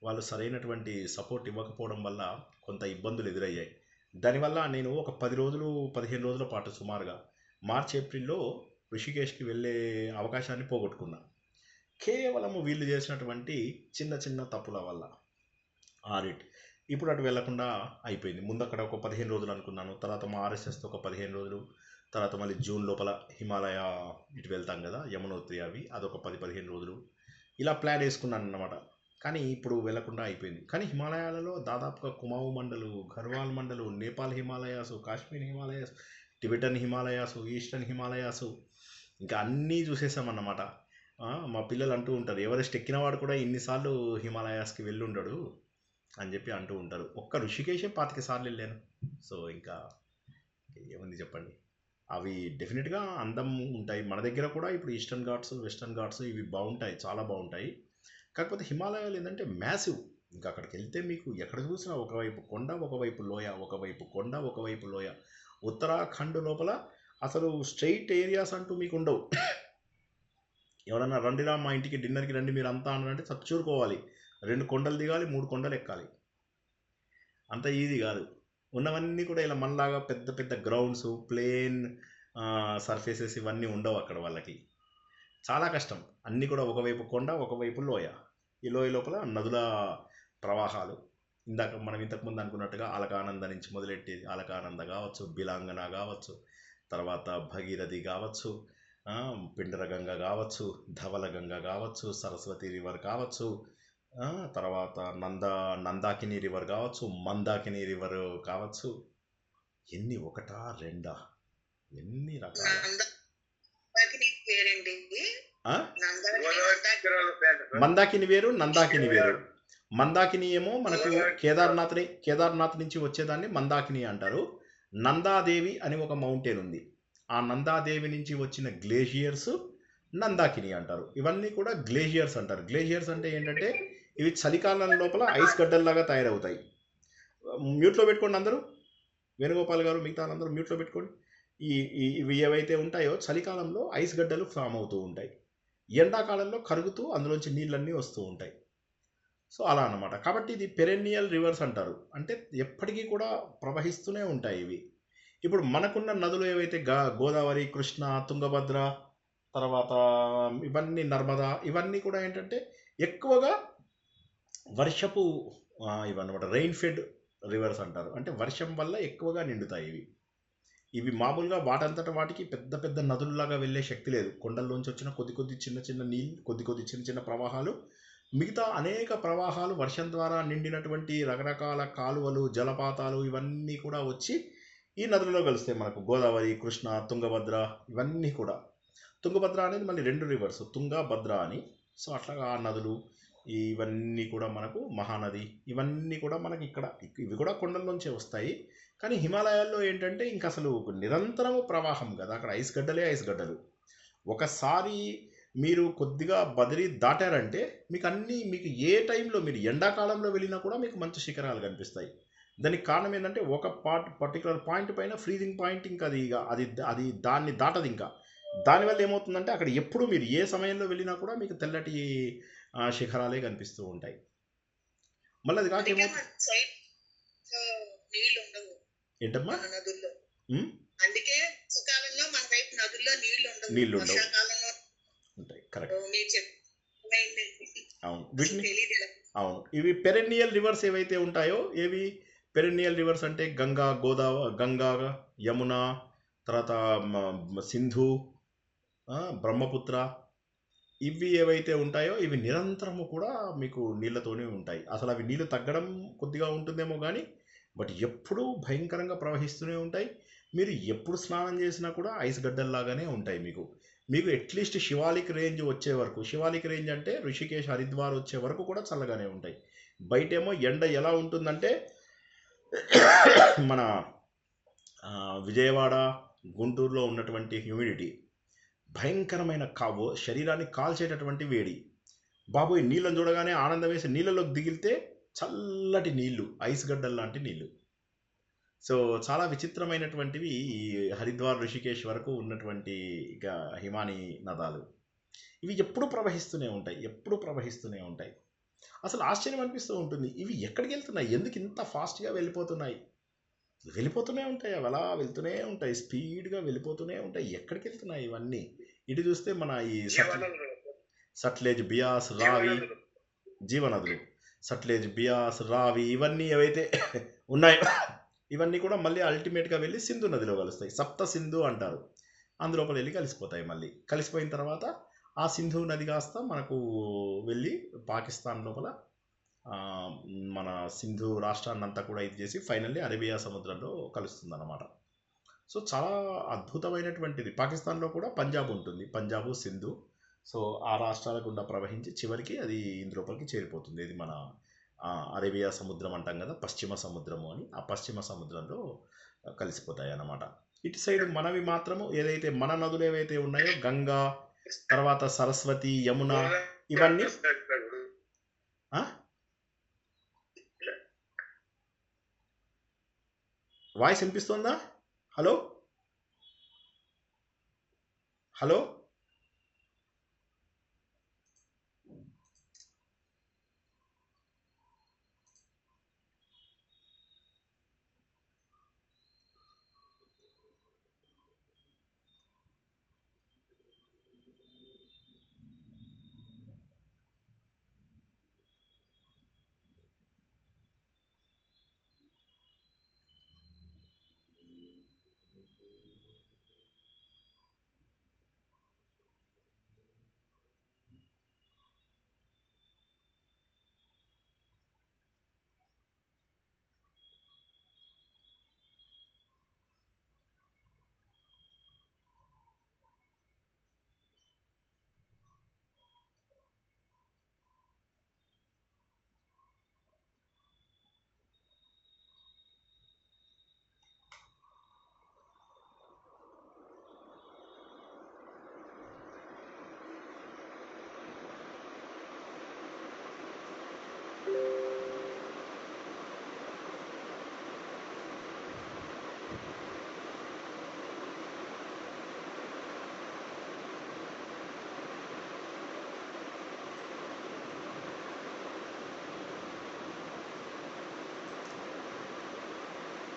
వాళ్ళు సరైనటువంటి సపోర్ట్ ఇవ్వకపోవడం వల్ల కొంత ఇబ్బందులు ఎదురయ్యాయి. దానివల్ల నేను ఒక 10 రోజులు 15 రోజుల పాటు సుమారుగా మార్చ్ ఏప్రిల్లో ఋషికేశ్కి వెళ్ళే అవకాశాన్ని పోగొట్టుకున్నా. కేవలము వీళ్ళు చేసినటువంటి చిన్న చిన్న తప్పుల వల్ల ఆడిట్. ఇప్పుడు అటు వెళ్లకుండా అయిపోయింది. ముందు అక్కడ ఒక 15 రోజులు అనుకున్నాను, తర్వాత మా ఆర్ఎస్ఎస్తో ఒక 15 రోజులు, తర్వాత మళ్ళీ జూన్ లోపల హిమాలయ ఇటు వెళ్తాం కదా, యమునోత్రి, అవి అదొక 10-15 రోజులు, ఇలా ప్లాన్ వేసుకున్నాను అన్నమాట. కానీ ఇప్పుడు వెళ్ళకుండా అయిపోయింది. కానీ హిమాలయాలలో దాదాపుగా కుమావు మండలు, ఘర్వాల్ మండలు, నేపాల్ హిమాలయాసు, కాశ్మీర్ హిమాలయాస్, టిబెటన్ హిమాలయాసు, ఈస్టర్న్ హిమాలయాసు ఇంకా అన్నీ చూసేసామన్నమాట. మా పిల్లలు అంటూ ఉంటారు, ఎవరెస్ట్ ఎక్కినవాడు కూడా ఇన్నిసార్లు హిమాలయాస్కి వెళ్ళి ఉండడు అని చెప్పి అంటూ ఉంటారు. ఒక్క ఋషికేశే 25 సార్లు వెళ్ళాను. సో ఇంకా ఏముంది చెప్పండి. అవి డెఫినెట్గా అందం ఉంటాయి. మన దగ్గర కూడా ఇప్పుడు ఈస్టర్న్ ఘాట్స్, వెస్టర్న్ ఘాట్స్ ఇవి బాగుంటాయి, చాలా బాగుంటాయి. కాకపోతే హిమాలయాలు ఏంటంటే మ్యాసివ్. ఇంకా అక్కడికి వెళ్తే మీకు ఎక్కడ చూసినా ఒకవైపు కొండ, ఒకవైపు లోయ, ఒకవైపు కొండ, ఒకవైపు లోయ. ఉత్తరాఖండ్ లోపల అసలు స్ట్రెయిట్ ఏరియాస్ అంటూ మీకు ఉండవు. ఎవరన్నా రండిరా మా ఇంటికి డిన్నర్కి రండి మీరు అంతా అన్నారంటే చచ్చూరుకోవాలి. 2 కొండలు దిగాలి, 3 కొండలు ఎక్కాలి. అంత ఈజీ కాదు. ఉన్నవన్నీ కూడా ఇలా మనలాగా పెద్ద పెద్ద గ్రౌండ్స్, ప్లేన్ సర్ఫేసెస్ ఇవన్నీ ఉండవు అక్కడ వాళ్ళకి. చాలా కష్టం. అన్నీ కూడా ఒకవైపు కొండ, ఒకవైపు లోయ. ఈ లోయ లోపల నదుల ప్రవాహాలు. మనం ఇంతకుముందు అనుకున్నట్టుగా అలకానంద నుంచి మొదలెట్టేది. అలకానంద కావచ్చు, బిలాంగన కావచ్చు, తర్వాత భగీరథి కావచ్చు, పిండరగంగ కావచ్చు, ధవలగంగ కావచ్చు, సరస్వతి రివర్ కావచ్చు, తర్వాత నందాకిని రివర్ కావచ్చు, మందాకిని రివర్ కావచ్చు. ఎన్ని ఒకటా రెండా ఎన్ని రకాల మందాకిని వేరు, నందాకిని వేరు. మందాకిని ఏమో మనకు కేదార్నాథ్ నుంచి వచ్చేదాన్ని మందాకిని అంటారు. నందాదేవి అని ఒక మౌంటైన్ ఉంది. ఆ నందాదేవి నుంచి వచ్చిన గ్లేషియర్స్ నందాకిని అంటారు. ఇవన్నీ కూడా గ్లేషియర్స్ అంటారు. గ్లేషియర్స్ అంటే ఏంటంటే ఇవి చలికాలం లోపల ఐస్ గడ్డల్లాగా తయారవుతాయి. మ్యూట్లో పెట్టుకోండి అందరూ. వేణుగోపాల్ గారు, మిగతా అందరూ మ్యూట్లో పెట్టుకోండి. ఇవి ఏవైతే ఉంటాయో చలికాలంలో ఐస్ గడ్డలు ఫామ్ అవుతూ ఉంటాయి. ఎండాకాలంలో కరుగుతూ అందులోంచి నీళ్ళన్నీ వస్తూ ఉంటాయి. సో అలా అన్నమాట. కాబట్టి ఇది పెరెన్నియల్ రివర్స్ అంటారు. అంటే ఎప్పటికీ కూడా ప్రవహిస్తూనే ఉంటాయి ఇవి. ఇప్పుడు మనకున్న నదులు ఏవైతే గోదావరి, కృష్ణ, తుంగభద్ర, తర్వాత ఇవన్నీ నర్మదా, ఇవన్నీ కూడా ఏంటంటే ఎక్కువగా వర్షపు ఇవన్నమాట రెయిన్ ఫెడ్ రివర్స్ అంటారు. అంటే వర్షం వల్ల ఎక్కువగా నిండుతాయి ఇవి మామూలుగా వాటంతట వాటికి పెద్ద పెద్ద నదుల్లాగా వెళ్ళే శక్తి లేదు. కొండల్లోంచి వచ్చిన కొద్ది చిన్న చిన్న నీళ్ళు, కొద్ది చిన్న ప్రవాహాలు, మిగతా అనేక ప్రవాహాలు వర్షం ద్వారా నిండినటువంటి రకరకాల కాలువలు, జలపాతాలు ఇవన్నీ కూడా వచ్చి ఈ నదులలో కలుస్తాయి. మనకు గోదావరి, కృష్ణ, తుంగభద్ర ఇవన్నీ కూడా. తుంగభద్ర అనేది మళ్ళీ 2 రివర్స్, తుంగ, భద్ర అని. సో అట్లాగా ఆ నదులు ఇవన్నీ కూడా మనకు మహానది ఇవన్నీ కూడా మనకి ఇక్కడ ఇవి కూడా కొండల్లోంచే వస్తాయి. కానీ హిమాలయాల్లో ఏంటంటే ఇంకా అసలు నిరంతరము ప్రవాహం కదా. అక్కడ ఐస్ గడ్డలు. ఒకసారి మీరు కొద్దిగా బదిరీ దాటారంటే మీకు ఏ టైంలో మీరు ఎండాకాలంలో వెళ్ళినా కూడా మీకు మంచి శిఖరాలు కనిపిస్తాయి. దానికి కారణం ఏంటంటే ఒక పర్టికులర్ పాయింట్ పైన ఫ్రీజింగ్ పాయింట్ ఇంకా అది దాన్ని దాటదు. ఇంకా దానివల్ల ఏమవుతుందంటే అక్కడ ఎప్పుడు మీరు ఏ సమయంలో వెళ్ళినా కూడా మీకు తెల్లటి శిఖరాలే కనిపిస్తూ ఉంటాయి. మళ్ళీ అది కాక ఏమవుతుంది ఏంటమ్మా, అందుకే మన వైపు నదుల్లో నీళ్లు ఉండవు ఉంటాయి. కరెక్ట్. అవును, వీటిని అవును. ఇవి పెరెన్నియల్ రివర్స్ ఏవైతే ఉంటాయో, ఏవి పెరెన్నియల్ రివర్స్ అంటే గంగా, యమున, తర్వాత సింధు, బ్రహ్మపుత్ర, ఇవి ఏవైతే ఉంటాయో ఇవి నిరంతరము కూడా మీకు నీళ్ళతోనే ఉంటాయి. అసలు అవి నీళ్ళు తగ్గడం కొద్దిగా ఉంటుందేమో కానీ బట్ ఎప్పుడూ భయంకరంగా ప్రవహిస్తూనే ఉంటాయి. మీరు ఎప్పుడు స్నానం చేసినా కూడా ఐస్ గడ్డల్లాగానే ఉంటాయి. మీకు అట్లీస్ట్ శివాలిక్ రేంజ్ వచ్చే వరకు, శివాలిక్ రేంజ్ అంటే ఋషికేశ్, హరిద్వార్ వచ్చే వరకు కూడా చల్లగానే ఉంటాయి. బయటేమో ఎండ ఎలా ఉంటుందంటే మన విజయవాడ, గుంటూరులో ఉన్నటువంటి హ్యూమిడిటీ, భయంకరమైన శరీరాన్ని కాల్చేటటువంటి వేడి. బాబోయ్, నీళ్ళని చూడగానే ఆనందం వేసి నీళ్ళలోకి దిగితే చల్లటి నీళ్లు, ఐస్ గడ్డల్ లాంటి నీళ్లు. సో చాలా విచిత్రమైనటువంటివి ఈ హరిద్వార్, ఋషికేశ్ వరకు ఉన్నటువంటి ఇక హిమానీ నదాలు. ఇవి ఎప్పుడు ప్రవహిస్తూనే ఉంటాయి. అసలు ఆశ్చర్యం అనిపిస్తూ ఉంటుంది, ఇవి ఎక్కడికి వెళ్తున్నాయి, ఎందుకు ఇంత ఫాస్ట్గా వెళ్ళిపోతూనే ఉంటాయి. అవి అలా వెళ్తూనే ఉంటాయి, స్పీడ్గా వెళ్ళిపోతూనే ఉంటాయి. ఎక్కడికి వెళ్తున్నాయి ఇవన్నీ? ఇటు చూస్తే మన ఈ సట్లెజ్, బియాస్, రావి, జీవనదులు, సట్లెజ్, బియాస్, రావి ఇవన్నీ ఏవైతే ఉన్నాయో ఇవన్నీ కూడా మళ్ళీ అల్టిమేట్గా వెళ్ళి సింధు నదిలో కలుస్తాయి. సప్త సింధు అంటారు. అందులోపల వెళ్ళి కలిసిపోతాయి. మళ్ళీ కలిసిపోయిన తర్వాత ఆ సింధు నది కాస్త మనకు వెళ్ళి పాకిస్తాన్ లోపల మన సింధు రాష్ట్రాన్నంతా కూడా ఇది చేసి ఫైనల్లీ అరేబియా సముద్రంలో కలుస్తుందన్నమాట. సో చాలా అద్భుతమైనటువంటిది. పాకిస్తాన్లో కూడా పంజాబ్ ఉంటుంది, పంజాబు సింధు. సో ఆ రాష్ట్రాల గుండా ప్రవహించి చివరికి అది ఇందులోపలికి చేరిపోతుంది. ఇది మన అరేబియా సముద్రం అంటాం కదా, పశ్చిమ సముద్రము అని. ఆ పశ్చిమ సముద్రంలో కలిసిపోతాయి అన్నమాట. ఇటు సైడ్ మనవి మాత్రము ఏదైతే మన నదులు ఏవైతే ఉన్నాయో గంగా, తర్వాత సరస్వతి, యమున, ఇవన్నీ వాయిస్ వినిపిస్తుందా? హలో హలో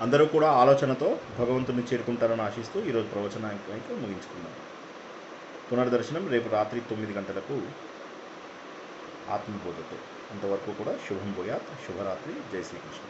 అందరూ కూడా ఆలోచనతో భగవంతుని చేరుకుంటారని ఆశిస్తూ ఈరోజు ప్రవచనానికి ముగించుకున్నాం. పునర్దర్శనం రేపు రాత్రి 9 గంటలకు ఆత్మబోధతో. అంతవరకు కూడా శుభం భూయాత్. శుభరాత్రి. జై శ్రీకృష్ణ.